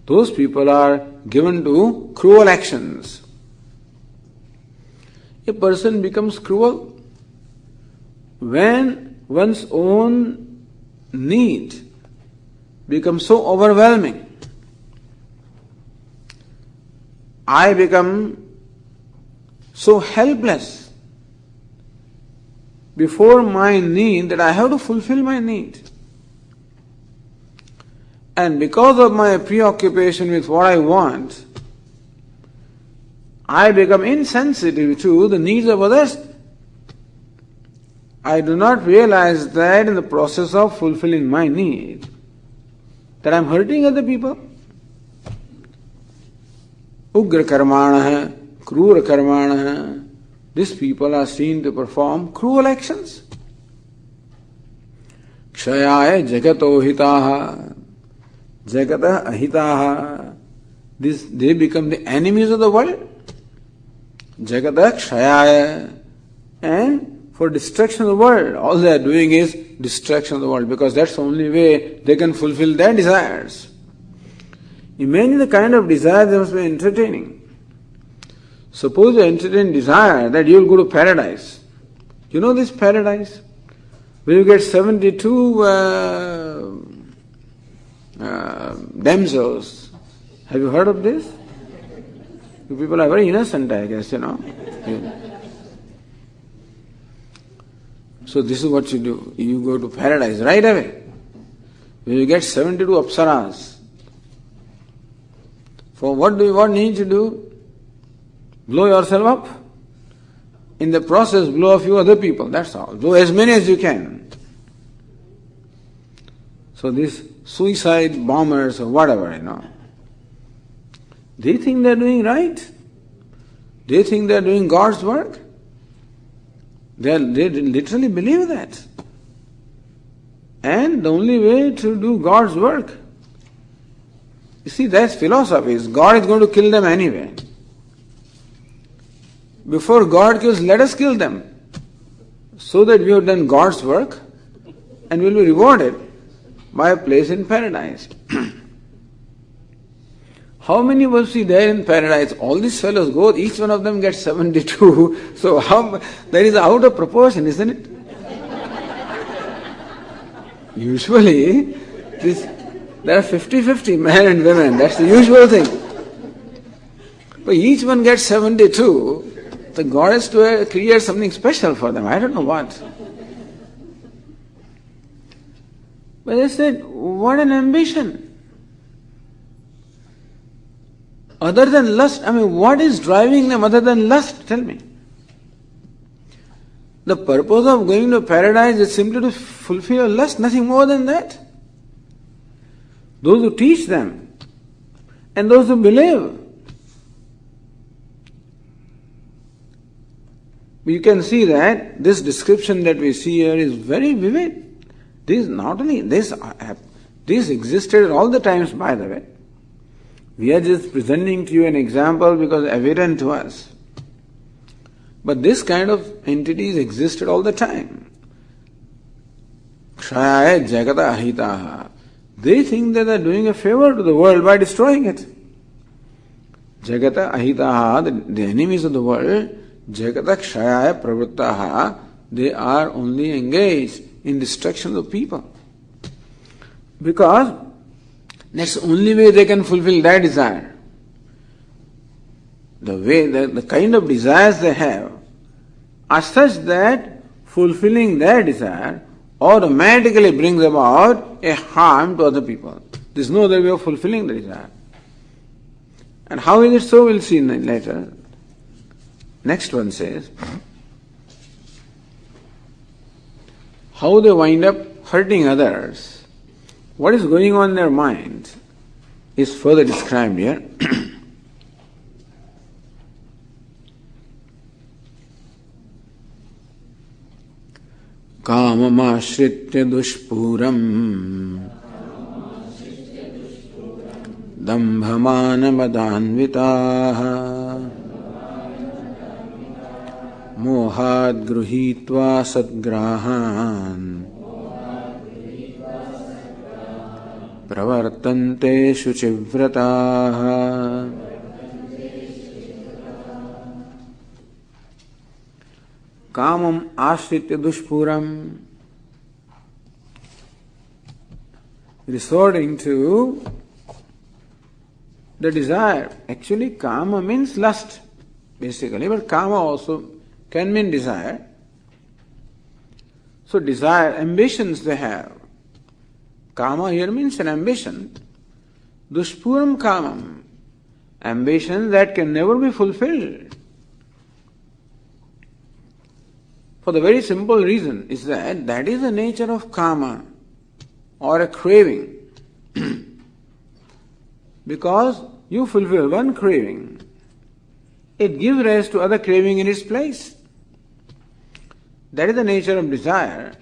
Those people are given to cruel actions. A person becomes cruel when one's own need becomes so overwhelming. I become so helpless before my need that I have to fulfill my need. And because of my preoccupation with what I want, I become insensitive to the needs of others. I do not realize that in the process of fulfilling my need, that I am hurting other people. Ugra karmana, krura karmana. These people are seen to perform cruel actions. Kshayaya jagato hitaha. Jagata ahitaha. They become the enemies of the world. Jagata kshayaya. And for destruction of the world, all they are doing is destruction of the world, because that's the only way they can fulfill their desires. Imagine the kind of desire they must be entertaining. Suppose you entertain desire that you will go to paradise. You know this paradise? Where you get 72 damsels. Have you heard of this? You people are very innocent, I guess, you know. So this is what you do. You go to paradise right away. Where you get 72 apsaras. For what need you do? Blow yourself up. In the process, blow a few other people, that's all. Blow as many as you can. So these suicide bombers or whatever, you know, they think they're doing right. They think they're doing God's work. They literally believe that. And the only way to do God's work, you see, that's philosophy. God is going to kill them anyway. Before God kills, let us kill them, so that we have done God's work and will be rewarded by a place in paradise. How many will see there in paradise? All these fellows go, each one of them gets 72. So that is out of proportion, isn't it? Usually, there are 50-50 men and women. That's the usual thing. But each one gets 72. The God has to create something special for them. I don't know what. But they said, what an ambition. Other than lust, what is driving them other than lust? Tell me. The purpose of going to paradise is simply to fulfill lust, nothing more than that. Those who teach them and those who believe. You can see that this description that we see here is very vivid. This existed all the times, by the way. We are just presenting to you an example because evident to us. But this kind of entities existed all the time. Kshaya jagata ahitaha. They think that they are doing a favor to the world by destroying it. Jagata ahitaha, the enemies of the world, jagata kshaya pravrittaha, they are only engaged in destruction of people. Because that's the only way they can fulfill their desire. The kind of desires they have are such that fulfilling their desire automatically brings about a harm to other people. There is no other way of fulfilling the desire. And how is it so, we'll see later. Next one says, how they wind up hurting others. What is going on in their mind is further described here. Kamamashritya dushpuram dambhamanamadhanvitaha mohad gruhitva sadgrahan pravartante shuchivrataha. Kamam ashritya dushpuram, resorting to the desire. Actually, kama means lust, basically, but kama also can mean desire. So desire, ambitions they have. Kama here means an ambition. Dushpuram kamam, ambition that can never be fulfilled. For the very simple reason is that is the nature of kama or a craving. Because you fulfill one craving, it gives rise to other craving in its place. That is the nature of desire,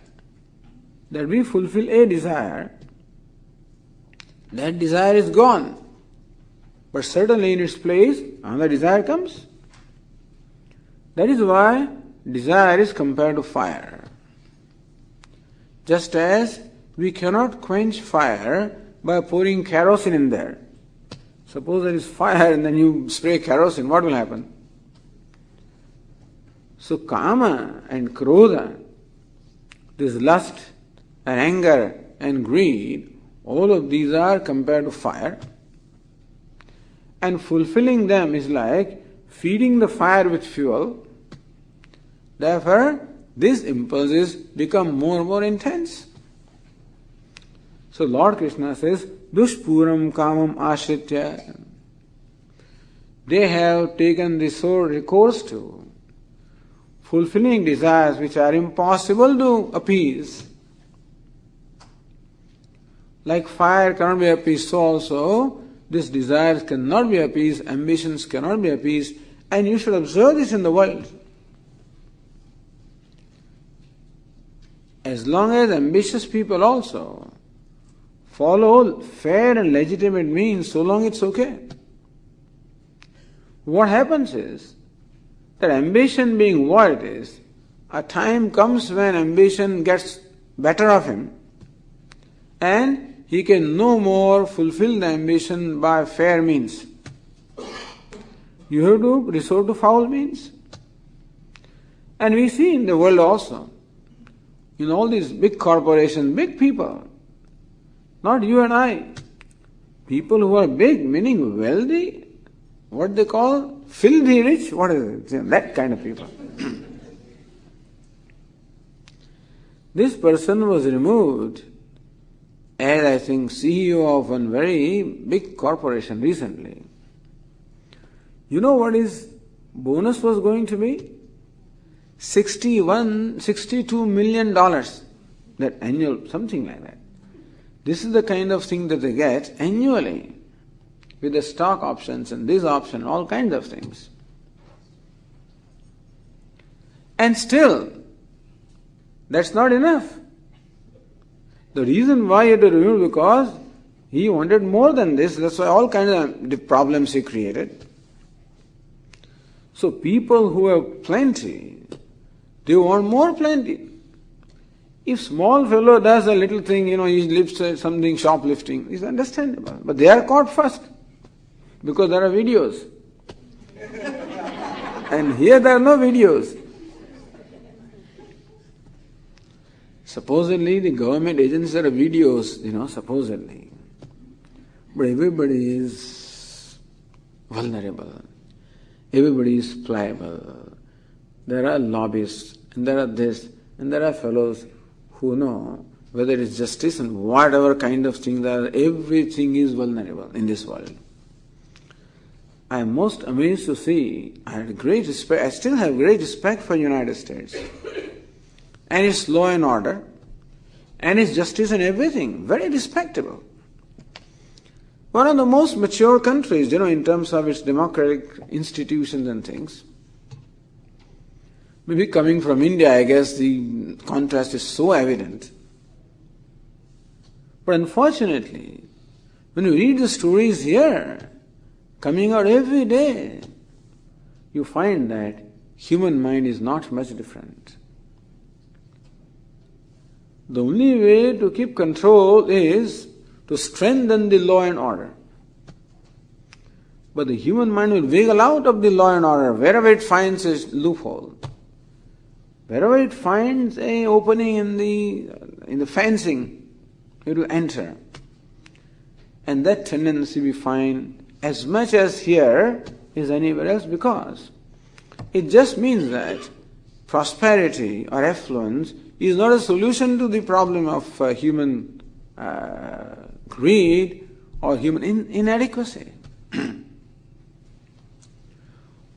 that we fulfill a desire, that desire is gone, but certainly in its place another desire comes. That is why desire is compared to fire. Just as we cannot quench fire by pouring kerosene in there. Suppose there is fire and then you spray kerosene, what will happen? So kama and krodha, this lust and anger and greed, all of these are compared to fire. And fulfilling them is like feeding the fire with fuel. Therefore, these impulses become more and more intense. So Lord Krishna says, Dushpuram kamam ashritya. They have taken this recourse to fulfilling desires which are impossible to appease. Like fire cannot be appeased, so also these desires cannot be appeased, ambitions cannot be appeased, and you should observe this in the world. As long as ambitious people also follow fair and legitimate means, so long it's okay. What happens is that ambition being what it is, a time comes when ambition gets better of him and he can no more fulfill the ambition by fair means. You have to resort to foul means. And we see in the world also, in all these big corporations, big people, not you and I, people who are big, meaning wealthy, what they call filthy rich. What is it? That kind of people. This person was removed as, I think, CEO of one very big corporation recently. You know what his bonus was going to be? $62 million. That annual, something like that. This is the kind of thing that they get annually with the stock options and this option, all kinds of things. And still, that's not enough. The reason why he had to remove because he wanted more than this. That's why all kinds of problems he created. So people who have plenty, they want more plenty. If small fellow does a little thing, he lifts something shoplifting, it's understandable. But they are caught first because there are videos. And here there are no videos. Supposedly the government agencies are videos, supposedly. But everybody is vulnerable. Everybody is pliable. There are lobbyists, and there are this, and there are fellows who know whether it's justice and whatever kind of things are, everything is vulnerable in this world. I am most amazed to see, I still have great respect for the United States and its law and order and its justice and everything, very respectable. One of the most mature countries, in terms of its democratic institutions and things. Maybe coming from India, I guess the contrast is so evident. But unfortunately, when you read the stories here, coming out every day, you find that human mind is not much different. The only way to keep control is to strengthen the law and order. But the human mind will wiggle out of the law and order wherever it finds a loophole. Wherever it finds an opening in the fencing, it will enter. And that tendency we find as much as here is anywhere else, because it just means that prosperity or affluence is not a solution to the problem of human greed or human inadequacy.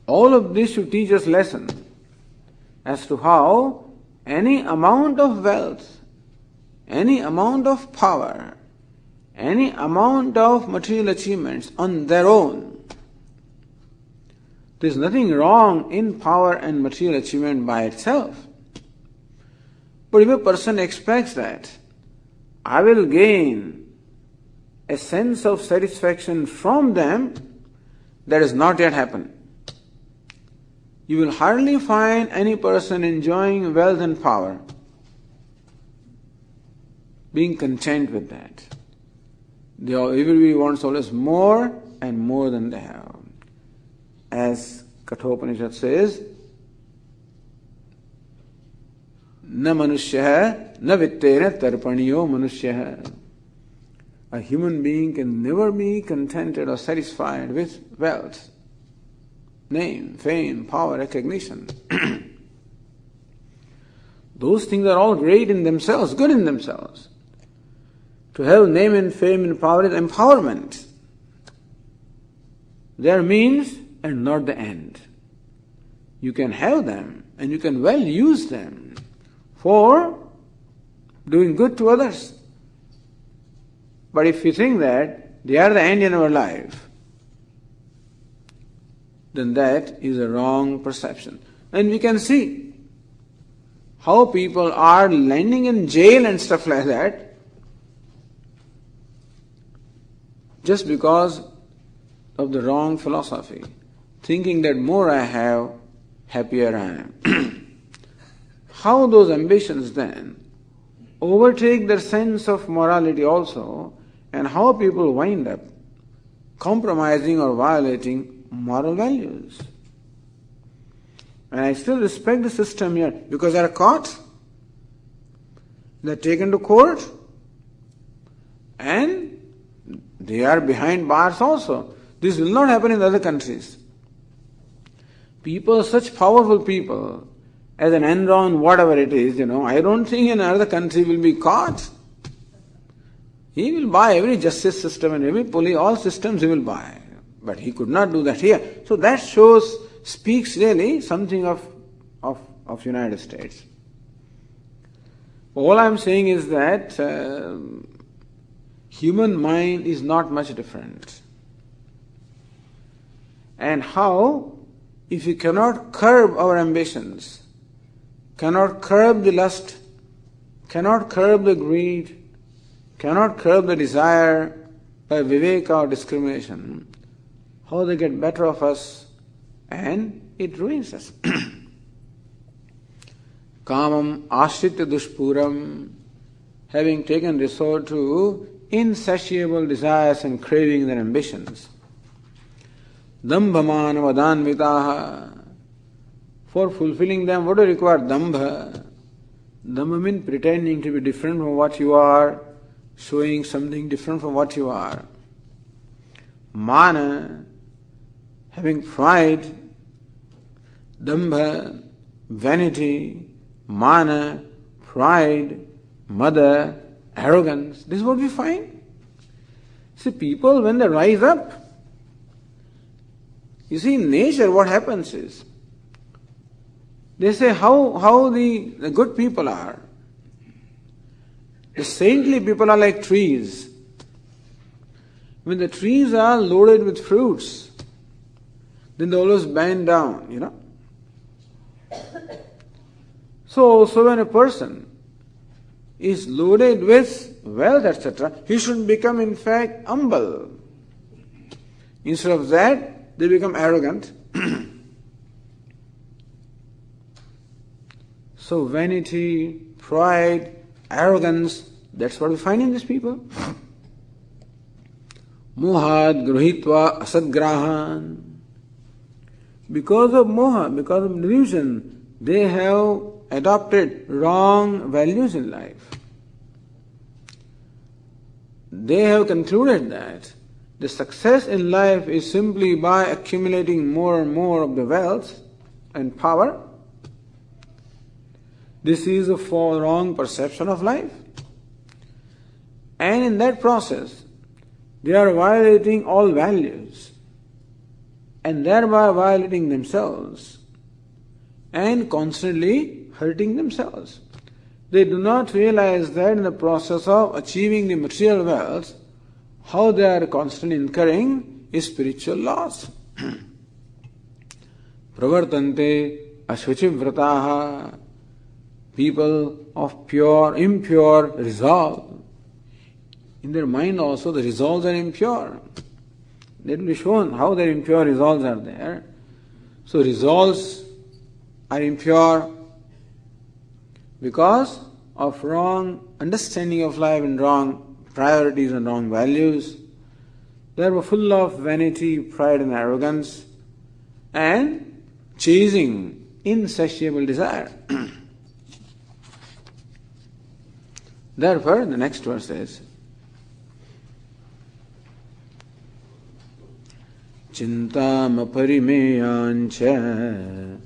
All of this should teach us lesson as to how any amount of wealth, any amount of power, any amount of material achievements on their own, there is nothing wrong in power and material achievement by itself. But if a person expects that I will gain a sense of satisfaction from them, that has not yet happened. You will hardly find any person enjoying wealth and power being content with that. Everybody wants always more and more than they have. As Kathopanishad says, Na manushya na vittena tarpaniyo manushya. A human being can never be contented or satisfied with wealth, name, fame, power, recognition. Those things are all great in themselves, good in themselves. To have name and fame and power is empowerment. They are means and not the end. You can have them and you can well use them for doing good to others. But if you think that they are the end in our life, then that is a wrong perception. And we can see how people are landing in jail and stuff like that just because of the wrong philosophy, thinking that more I have, happier I am. How those ambitions then overtake their sense of morality also, and how people wind up compromising or violating moral values. And I still respect the system here because they are caught, they are taken to court, and they are behind bars also. This will not happen in other countries. People, such powerful people, as an Enron, whatever it is, I don't think in another country will be caught. He will buy every justice system and every police, all systems he will buy. But he could not do that here. So that speaks really something of United States. All I am saying is that human mind is not much different. And how, if we cannot curb our ambitions, cannot curb the lust, cannot curb the greed, cannot curb the desire by viveka or discrimination, how they get better of us and it ruins us. Kamam ashritya dushpuram, having taken resort to insatiable desires and cravings and ambitions. Dambhamana vadanvitaha, for fulfilling them, what do you require? Dambha. Dambha means pretending to be different from what you are, showing something different from what you are. Mana, having pride. Dambha, vanity. Mana, pride. Mada, arrogance. This is what we find. See, people, when they rise up, you see, in nature, what happens is, they say how the good people are. The saintly people are like trees. When the trees are loaded with fruits, then they always bend down, So when a person is loaded with wealth, etc., he should become, in fact, humble. Instead of that, they become arrogant. So vanity, pride, arrogance, that's what we find in these people. Mohad gruhitva asadgrahan. Because of moha, because of delusion, they have adopted wrong values in life. They have concluded that the success in life is simply by accumulating more and more of the wealth and power. This is a wrong perception of life. And in that process, they are violating all values and thereby violating themselves and constantly hurting themselves. They do not realize that in the process of achieving the material wealth, how they are constantly incurring is spiritual loss. Pravartante ashuchivrataha, people of pure, impure resolve. In their mind also the resolves are impure. They will be shown how their impure resolves are there. So resolves are impure because of wrong understanding of life and wrong priorities and wrong values. They were full of vanity, pride and arrogance and chasing insatiable desire. Therefore, the next verse says, Chintam aparimeyancha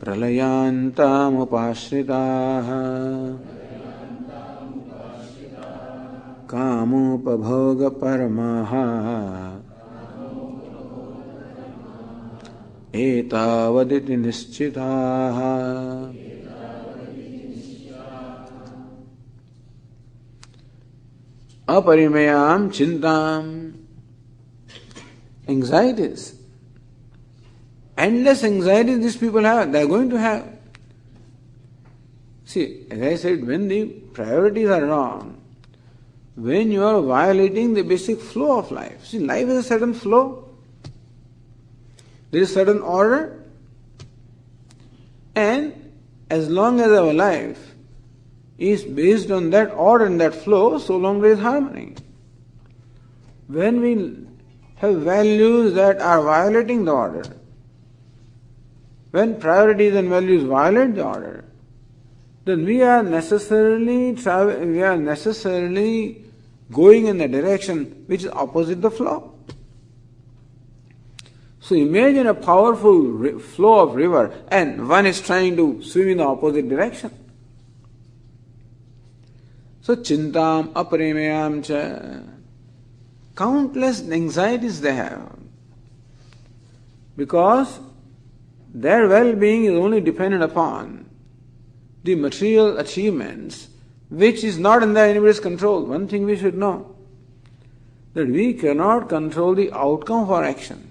pralayantam upashritaha kamupabhoga paramaha etavaditi nischitaha. Aparimayam chintam, anxieties, endless anxieties these people have, they are going to have. See, as I said, when the priorities are wrong, when you are violating the basic flow of life. See, life is a certain flow, there is a certain order, and as long as our life is based on that order and that flow, so long there is harmony. When we have values that are violating the order, when priorities and values violate the order, then we are necessarily going in the direction which is opposite the flow. So imagine a powerful flow of river and one is trying to swim in the opposite direction. So chintam aparimeyam cha. Countless anxieties they have. Because their well-being is only dependent upon the material achievements which is not under anybody's control. One thing we should know, that we cannot control the outcome of our action.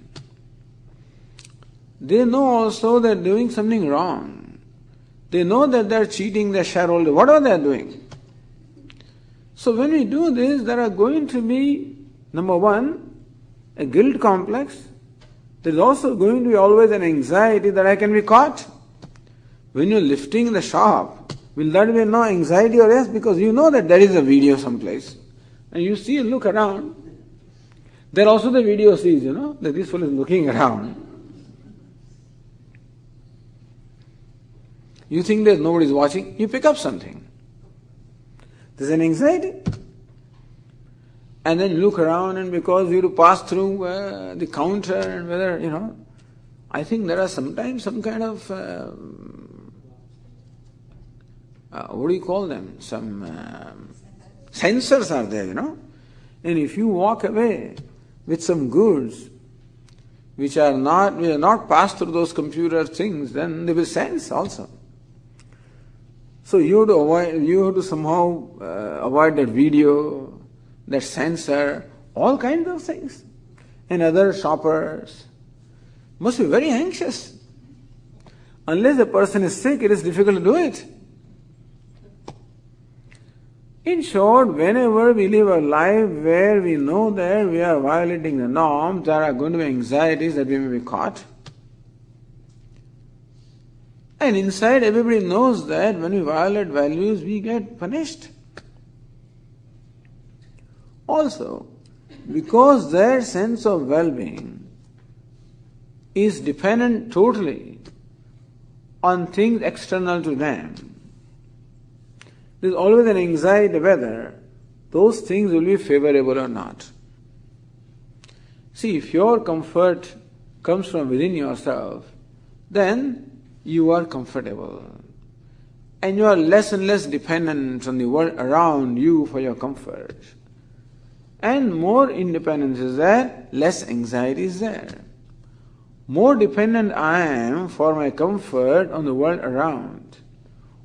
They know also they are doing something wrong. They know that they are cheating their shareholder, whatever they are doing. So when we do this, there are going to be, number one, a guilt complex. There is also going to be always an anxiety that I can be caught. When you are lifting the shop, will there be no anxiety or yes? Because you know that there is a video someplace. And you see, look around. There also the video sees, that this fellow is looking around. You think there's nobody watching, you pick up something. There's an anxiety. And then look around, and because you have to pass through the counter and whether, I think there are sometimes some kind of, what do you call them? Some sensors are there, And if you walk away with some goods which are not passed through those computer things, then they will sense also. So you have to somehow avoid that video, that sensor, all kinds of things. And other shoppers must be very anxious. Unless a person is sick, it is difficult to do it. In short, whenever we live a life where we know that we are violating the norms, there are going to be anxieties that we may be caught. And inside, everybody knows that when we violate values, we get punished. Also, because their sense of well-being is dependent totally on things external to them, there is always an anxiety whether those things will be favorable or not. See, if your comfort comes from within yourself, then you are comfortable. And you are less and less dependent on the world around you for your comfort. And more independence is there, less anxiety is there. More dependent I am for my comfort on the world around,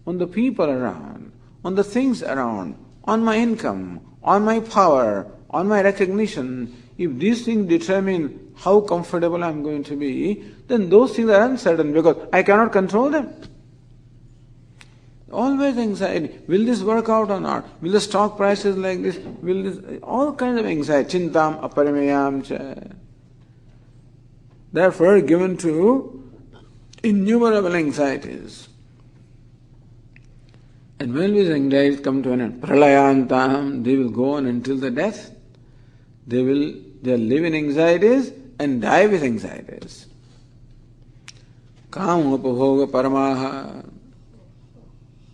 on the people around, on the things around, on my income, on my power, on my recognition. If these things determine how comfortable I am going to be, then those things are uncertain because I cannot control them. Always anxiety. Will this work out or not? Will the stock prices like this? Will this? All kinds of anxiety. Chintam aparimeyam cha. Therefore, given to innumerable anxieties. And when these anxieties come to an end, pralayantam, they will go on until the death. They'll live in anxieties and die with anxieties. Kam upabhoga paramaha.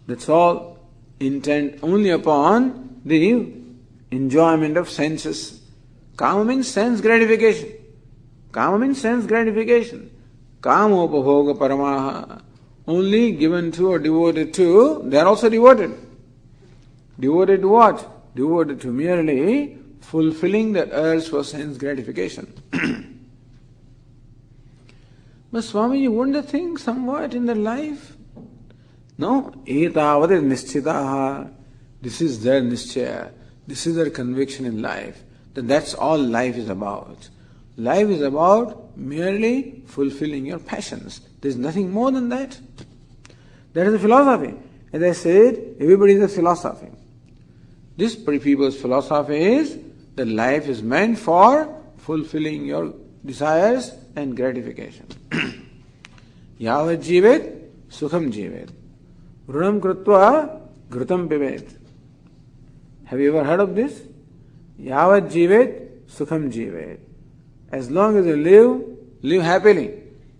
That's all intent only upon the enjoyment of senses. Kama means sense gratification. Kama means sense gratification. Kama upabhoga paramaha. Only given to or devoted to, they are also devoted. Devoted to what? Devoted to merely fulfilling the urge for sense gratification. But Swami, wouldn't you think somewhat in their life? No, etavad is nischitaha. This is their nischaya. This is their conviction in life. That's all life is about. Life is about merely fulfilling your passions. There is nothing more than that. That is a philosophy. As I said, everybody is a philosophy. This people's philosophy is that life is meant for fulfilling your desires and gratification. Yavat jivet, sukham jivet. Runam krutva, ghrutam pivet. Have you ever heard of this? Yavat jivet, sukham jivet. As long as you live happily.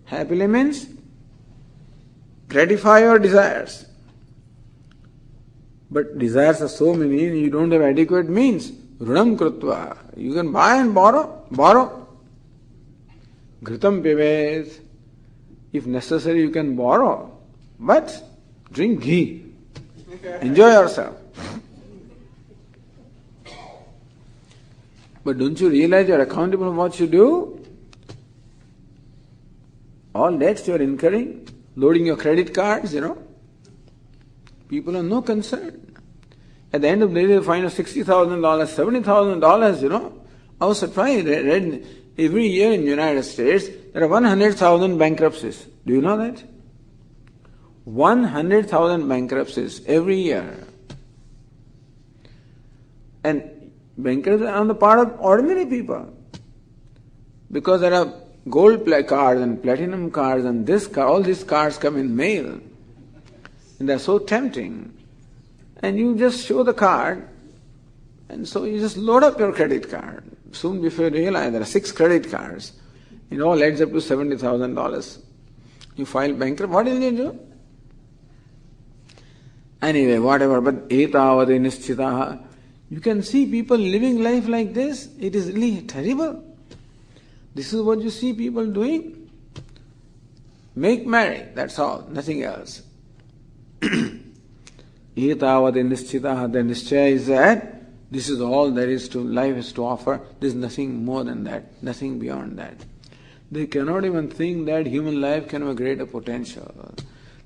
Happily means gratify your desires. But desires are so many, you don't have adequate means. Runam krutva. You can buy and borrow. Ghritam pivet. If necessary, you can borrow. But drink ghee. Enjoy yourself. But don't you realize you are accountable for what you do? All debts you are incurring, loading your credit cards, People have no concern. At the end of the day, they find $60,000, $70,000, I was surprised. I read every year in the United States, there are 100,000 bankruptcies. Do you know that? 100,000 bankruptcies every year. And bankruptcies are on the part of ordinary people. Because there are gold cards and platinum cards and all these cards come in mail. And they're so tempting. And you just show the card, and so you just load up your credit card. Soon before you realize there are 6 credit cards. It all adds up to $70,000. You file bankrupt, what will you do? Anyway, whatever, but etavade nischitaha. You can see people living life like this. It is really terrible. This is what you see people doing. Make merry, that's all, nothing else. Etavade nischitaha, the nischaya is that this is all there is to life is to offer. There is nothing more than that, nothing beyond that. They cannot even think that human life can have a greater potential.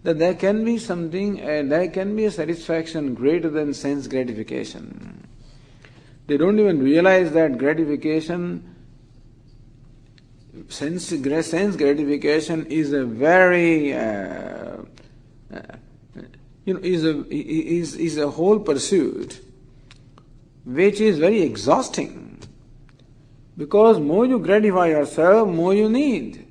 That there can be something, there can be a satisfaction greater than sense gratification. They don't even realize that gratification, sense gratification is a very, is a whole pursuit which is very exhausting. Because more you gratify yourself, more you need.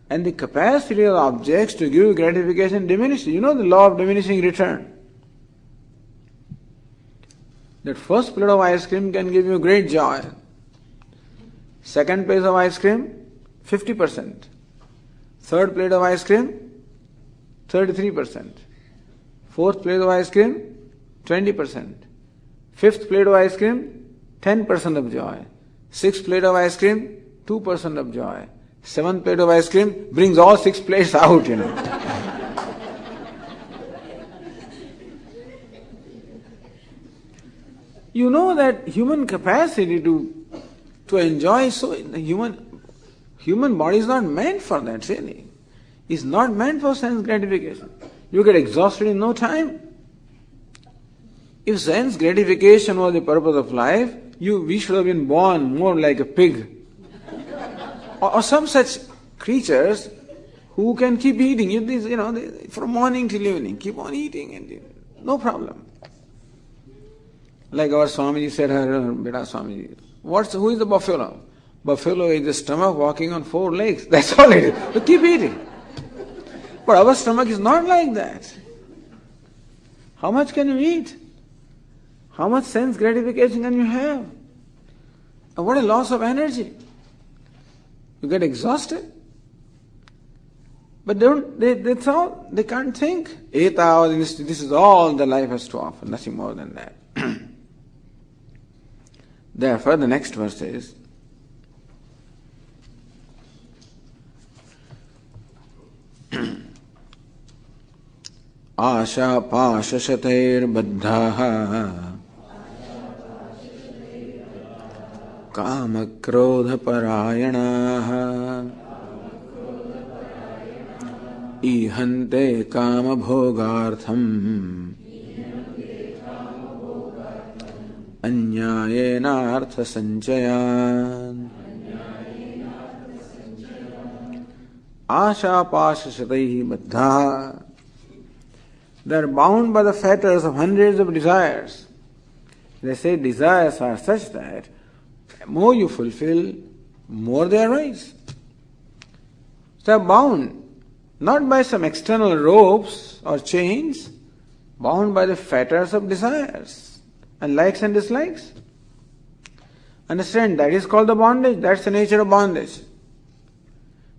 And the capacity of objects to give gratification diminishes. You know the law of diminishing return. That first plate of ice cream can give you great joy. Second plate of ice cream, 50%. Third plate of ice cream, 33%. Fourth plate of ice cream, 20%. Fifth plate of ice cream, 10% of joy. Sixth plate of ice cream, 2% of joy. Seventh plate of ice cream brings all 6 plates out, You know that human capacity to enjoy, so human body is not meant for that, really. It's not meant for sense gratification. You get exhausted in no time. If sense gratification was the purpose of life, we should have been born more like a pig. Or some such creatures who can keep eating. From morning till evening, keep on eating and no problem. Like our Swamiji said, Beda Swamiji, who is the buffalo? Buffalo is the stomach walking on 4 legs. That's all it is. So keep eating. But our stomach is not like that. How much can you eat? How much sense gratification can you have? And what a loss of energy. You get exhausted. But that's all. They can't think. This is all the life has to offer, nothing more than that. Therefore, the next verse is, Asha pashashatair baddhaha Kama krodha parayanaha Ihante kama bhogartham Anyayena artha sanchayan Asha pashashataihi baddhaha. They are bound by the fetters of hundreds of desires. They say desires are such that more you fulfill, more they arise. So they are bound, not by some external ropes or chains, bound by the fetters of desires and likes and dislikes. Understand, that is called the bondage. That's the nature of bondage.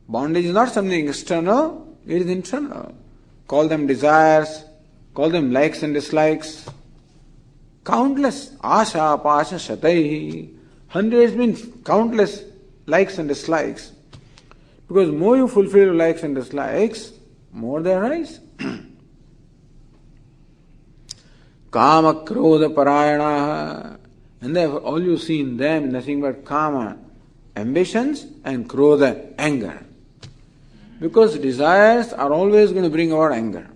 Bondage is not something external, it is internal. Call them desires, call them likes and dislikes. Countless. Asha pasha shatai. Hundreds means countless likes and dislikes. Because more you fulfill your likes and dislikes, more they arise. Kama krodha parayana. And therefore all you see in them nothing but kama, ambitions, and krodha, anger. Because desires are always going to bring about anger.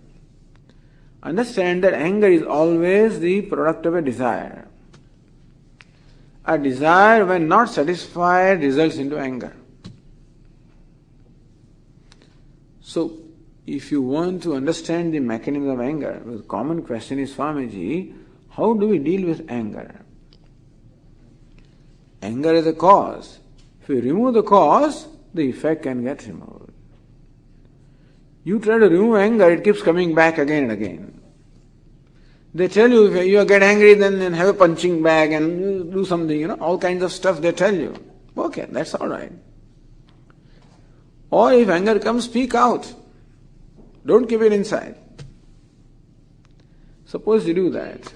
Understand that anger is always the product of a desire. A desire, when not satisfied, results into anger. So, if you want to understand the mechanism of anger, the common question is, Swamiji, how do we deal with anger? Anger is a cause. If you remove the cause, the effect can get removed. You try to remove anger, it keeps coming back again and again. They tell you, if you get angry, then have a punching bag and do something, all kinds of stuff they tell you. Okay, that's all right. Or if anger comes, speak out. Don't keep it inside. Suppose you do that.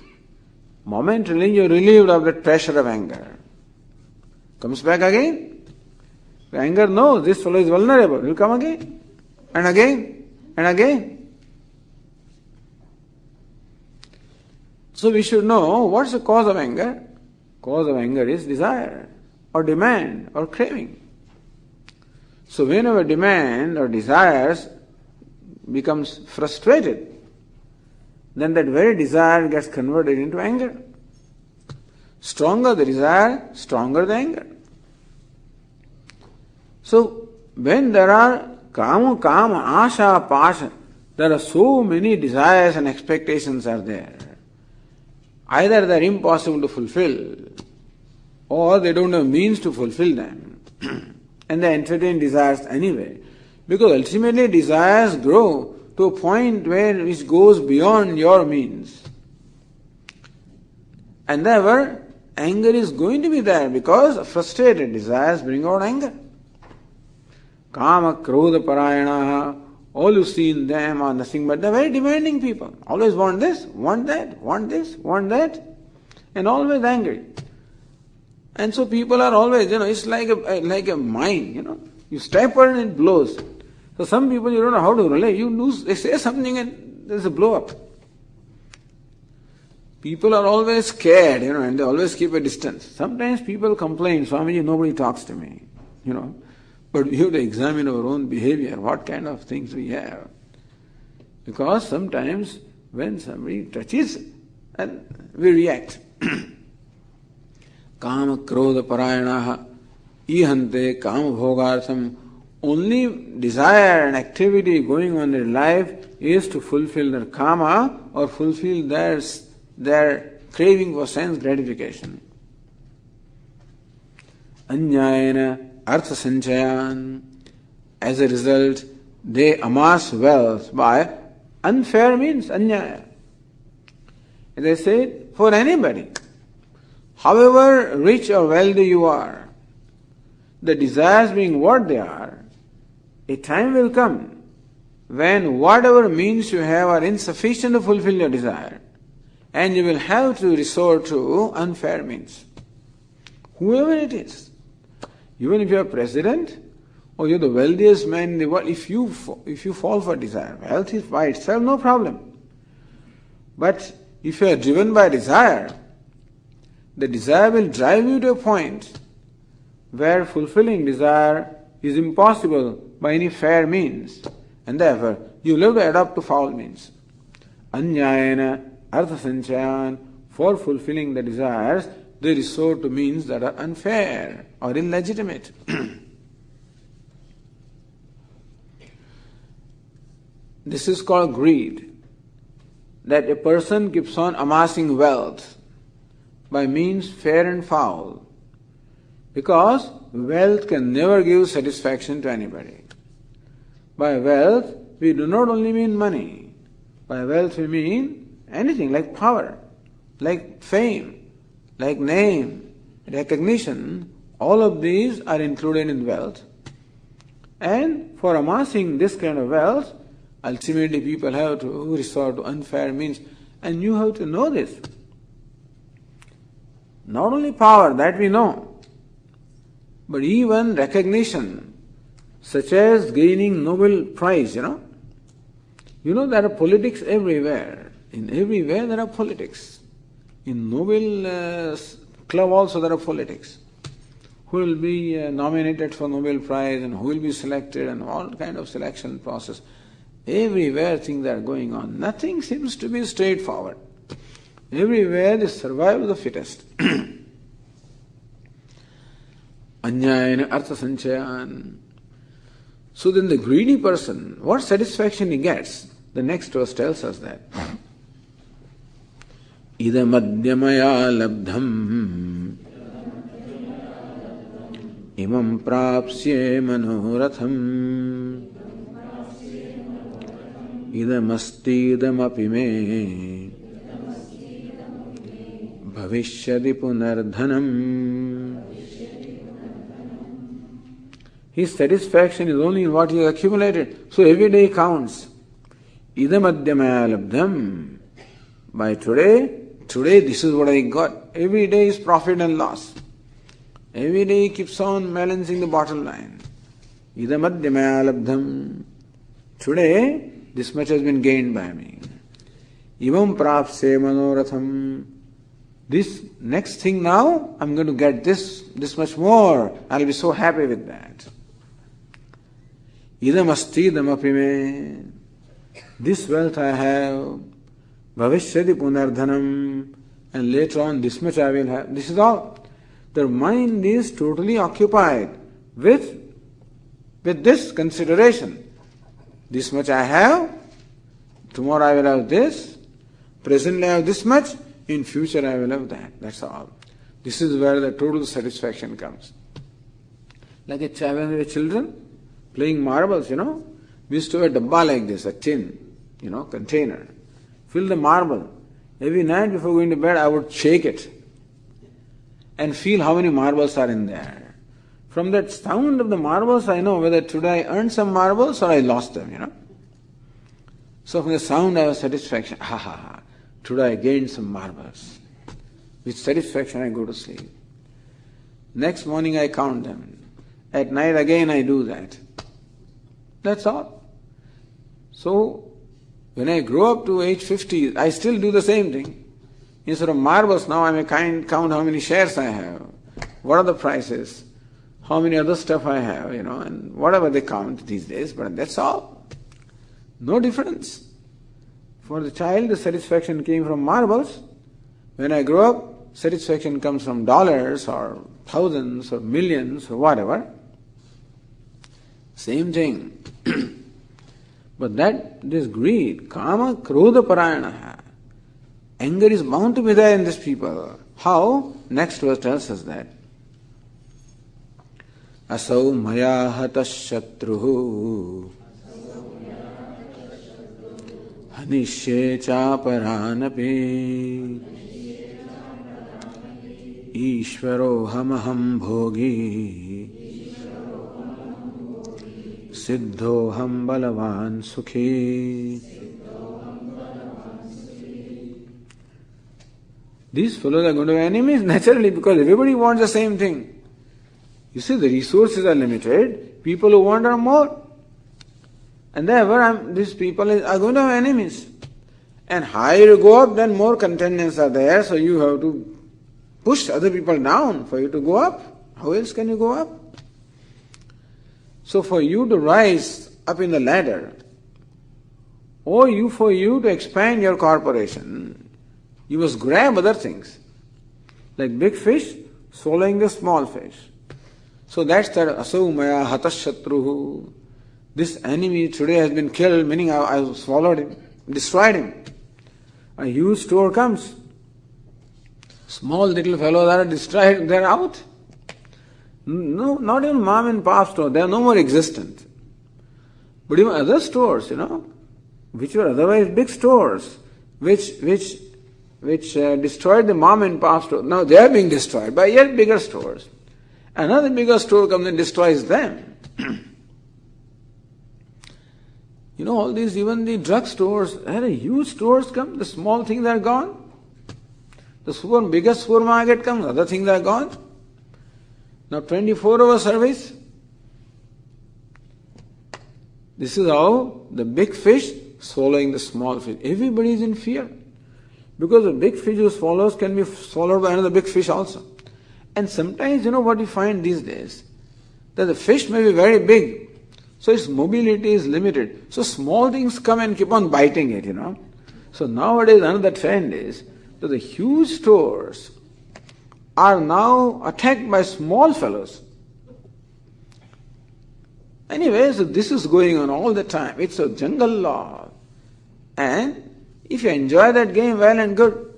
Momentarily you're relieved of that pressure of anger. Comes back again. The anger knows this fellow is vulnerable. He'll come again. And again. And again. So we should know what's the cause of anger. Cause of anger is desire or demand or craving. So whenever demand or desires becomes frustrated, then that very desire gets converted into anger. Stronger the desire, stronger the anger. So when there are kama, asha, pasha, there are so many desires and expectations are there. Either they are impossible to fulfill, or they don't have means to fulfill them. And they entertain desires anyway. Because ultimately desires grow to a point where it goes beyond your means. And therefore, anger is going to be there because frustrated desires bring out anger. Kama, krodha, parayana, all you see in them are nothing but they're very demanding people. Always want this, want that, want this, want that, and always angry. And so people are always, it's like a mine, You step on it and it blows. So some people you don't know how to relate. They say something and there's a blow up. People are always scared, and they always keep a distance. Sometimes people complain, Swamiji, nobody talks to me, But we have to examine our own behavior, what kind of things we have. Because sometimes when somebody touches, and we react. Kama, krodha, parayanaha, ihante, kama, bhogartham. Only desire and activity going on in life is to fulfill their kama or fulfill their craving for sense gratification. Anyayana artha sanchayan. As a result, they amass wealth by unfair means, anyaya. As I said, for anybody, however rich or wealthy you are, the desires being what they are, a time will come when whatever means you have are insufficient to fulfill your desire, and you will have to resort to unfair means. Whoever it is, even if you are president or you are the wealthiest man in the world, if you fall for desire, wealth is by itself no problem. But if you are driven by desire, the desire will drive you to a point where fulfilling desire is impossible by any fair means, and therefore you will have to adopt to foul means. Anyayana artha sanchayan. For fulfilling the desires, they resort to means that are unfair or illegitimate. This is called greed. That a person keeps on amassing wealth by means fair and foul. Because wealth can never give satisfaction to anybody. By wealth, we do not only mean money. By wealth we mean anything like power, like fame, like name, recognition. All of these are included in wealth. And for amassing this kind of wealth, ultimately people have to resort to unfair means. And you have to know this. Not only power, that we know, but even recognition, such as gaining Nobel Prize, you know there are politics everywhere. In everywhere there are politics. In Nobel Club also there are politics. Who will be nominated for Nobel Prize and who will be selected and all kind of selection process. Everywhere things are going on. Nothing seems to be straightforward. Everywhere the survival of the fittest. Anyayana artha sanchayan. So then the greedy person, what satisfaction he gets? The next verse tells us that. Idamadhyamaya labdham imam prapsye manoratham idamasti idamapi me bhavishyati punardhanam. His satisfaction is only in what he has accumulated. So every day counts. Idamadhyamaya labdham. By today this is what I got. Every day is profit and loss. Every day he keeps on balancing the bottom line. Idamadhyamaya labdham. Today, this much has been gained by me. Imam prapse manoratham. This next thing now, I'm going to get this much more. I'll be so happy with that. Idamasti idamapi me. This wealth I have. Bhavishyati punardhanam. And later on, this much I will have. This is all. Their mind is totally occupied with this consideration. This much I have, tomorrow I will have this, presently I have this much, in future I will have that. That's all. This is where the total satisfaction comes. Like when we were children, playing marbles, we used to have a dabba like this, a tin, container. Fill the marble. Every night before going to bed, I would shake it and feel how many marbles are in there. From that sound of the marbles, I know whether today I earned some marbles or I lost them, So from the sound I have satisfaction. Today I gained some marbles. With satisfaction I go to sleep. Next morning I count them. At night again I do that. That's all. So, when I grow up to age 50, I still do the same thing. Instead of marbles, now I may count how many shares I have, what are the prices, how many other stuff I have, and whatever they count these days, but that's all. No difference. For the child, the satisfaction came from marbles. When I grow up, satisfaction comes from dollars or thousands or millions or whatever. Same thing. But this greed, kama krodha parayana, anger is bound to be there in these people. How? Next verse tells us that. Asau maya hatash shatruhu hanishye chaparanapi ishvaro hamaham bhogi siddhoham balavan sukhi. These fellows are going to be enemies naturally because everybody wants the same thing. You see, the resources are limited, people who want are more. And therefore, these people are going to have enemies. And higher you go up, then more contenders are there, so you have to push other people down for you to go up. How else can you go up? So for you to rise up in the ladder, or for you to expand your corporation, you must grab other things. Like big fish swallowing the small fish. So that's that asau maya hatash shatruhu. This enemy today has been killed, meaning I swallowed him, destroyed him. A huge store comes. Small little fellows are destroyed, they are out. No, not even mom and pop store, they are no more existent. But even other stores, which were otherwise big stores, which destroyed the mom and pop store, now they are being destroyed by yet bigger stores. Another bigger store comes and destroys them. All these, even the drug stores, huge stores come, the small things are gone. The biggest supermarket comes, other things are gone. Now 24-hour service. This is how the big fish swallowing the small fish. Everybody is in fear. Because the big fish who swallows can be swallowed by another big fish also. And sometimes, what you find these days? That the fish may be very big, so its mobility is limited. So small things come and keep on biting it, So nowadays another trend is that the huge stores are now attacked by small fellows. Anyway, so this is going on all the time. It's a jungle law. And if you enjoy that game, well and good.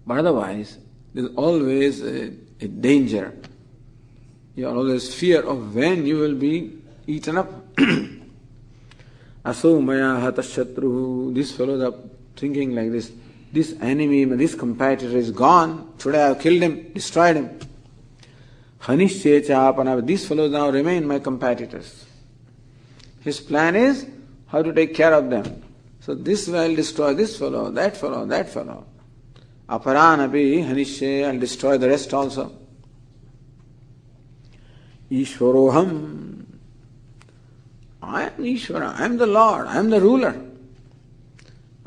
But otherwise, there's always a danger. You always fear of when you will be eaten up. Aso maya hata shatruhu. These fellows are thinking like this. This enemy, this competitor is gone. Today I have killed him, destroyed him. Hanishye chapana. These fellows now remain my competitors. His plan is how to take care of them. So this will destroy this fellow, that fellow, that fellow. Aparanapi hanishye, I'll destroy the rest also. Ishvaroham. I am Ishvara, I am the Lord, I am the ruler.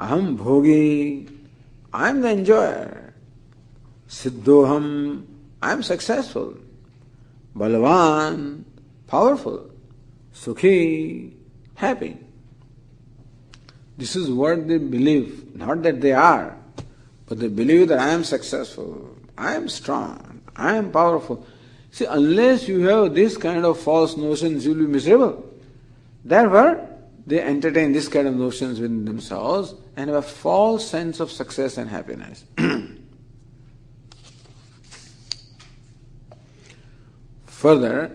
Aham bhogi, I am the enjoyer. Siddhoham, I am successful. Balavan, powerful. Sukhi, happy. This is what they believe, not that they are, but they believe that I am successful, I am strong, I am powerful. See, unless you have this kind of false notions, you will be miserable. Therefore, they entertain this kind of notions within themselves and have a false sense of success and happiness. Further,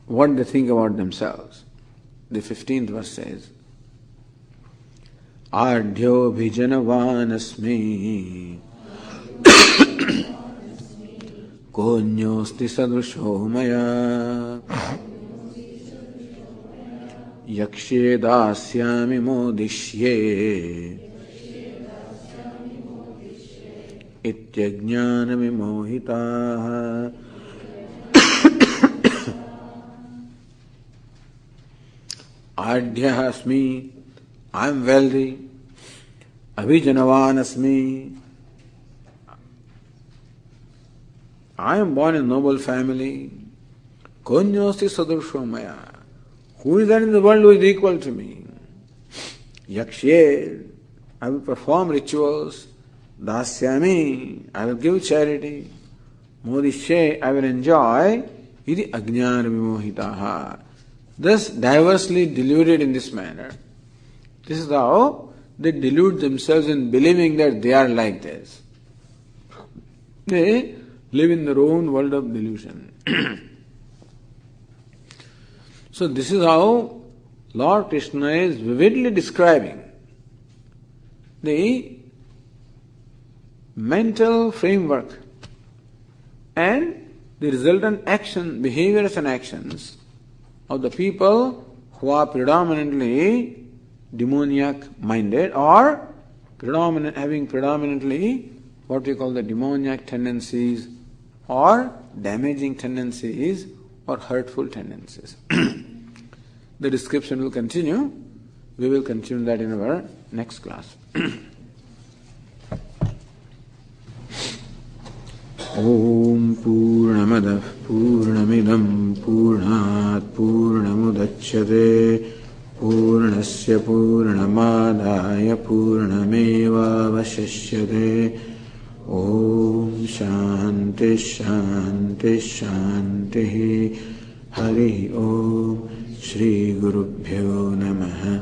what they think about themselves. The 15th verse says, Adhyo bhijanavaanasmi konyosti sadrusho maya yakshe dasyami modishye ityajnanami mohitaha. Adhya asmi, I am wealthy. Abhijanavan asmi, I am born in a noble family. Konyosti sadrusho maya, who is there in the world who is equal to me? Yakshe, I will perform rituals. Dasyami, I will give charity. Modishe, I will enjoy. Iti ajnana vimohitaha. Thus diversely deluded in this manner. This is how they delude themselves in believing that they are like this. They live in their own world of delusion. So this is how Lord Krishna is vividly describing the mental framework and the resultant action, behaviors and actions of the people who are predominantly demoniac minded or having predominantly what we call the demoniac tendencies or damaging tendencies or hurtful tendencies. The description will continue. We will continue that in our next class. Om Purnamadah Purnamidam Purnat Purnamudachyate Purnasya Purnamadaya Purnameva Vashishyate. Om Shanti Shanti Shanti Hari Om Shri Gurubhyo Namaha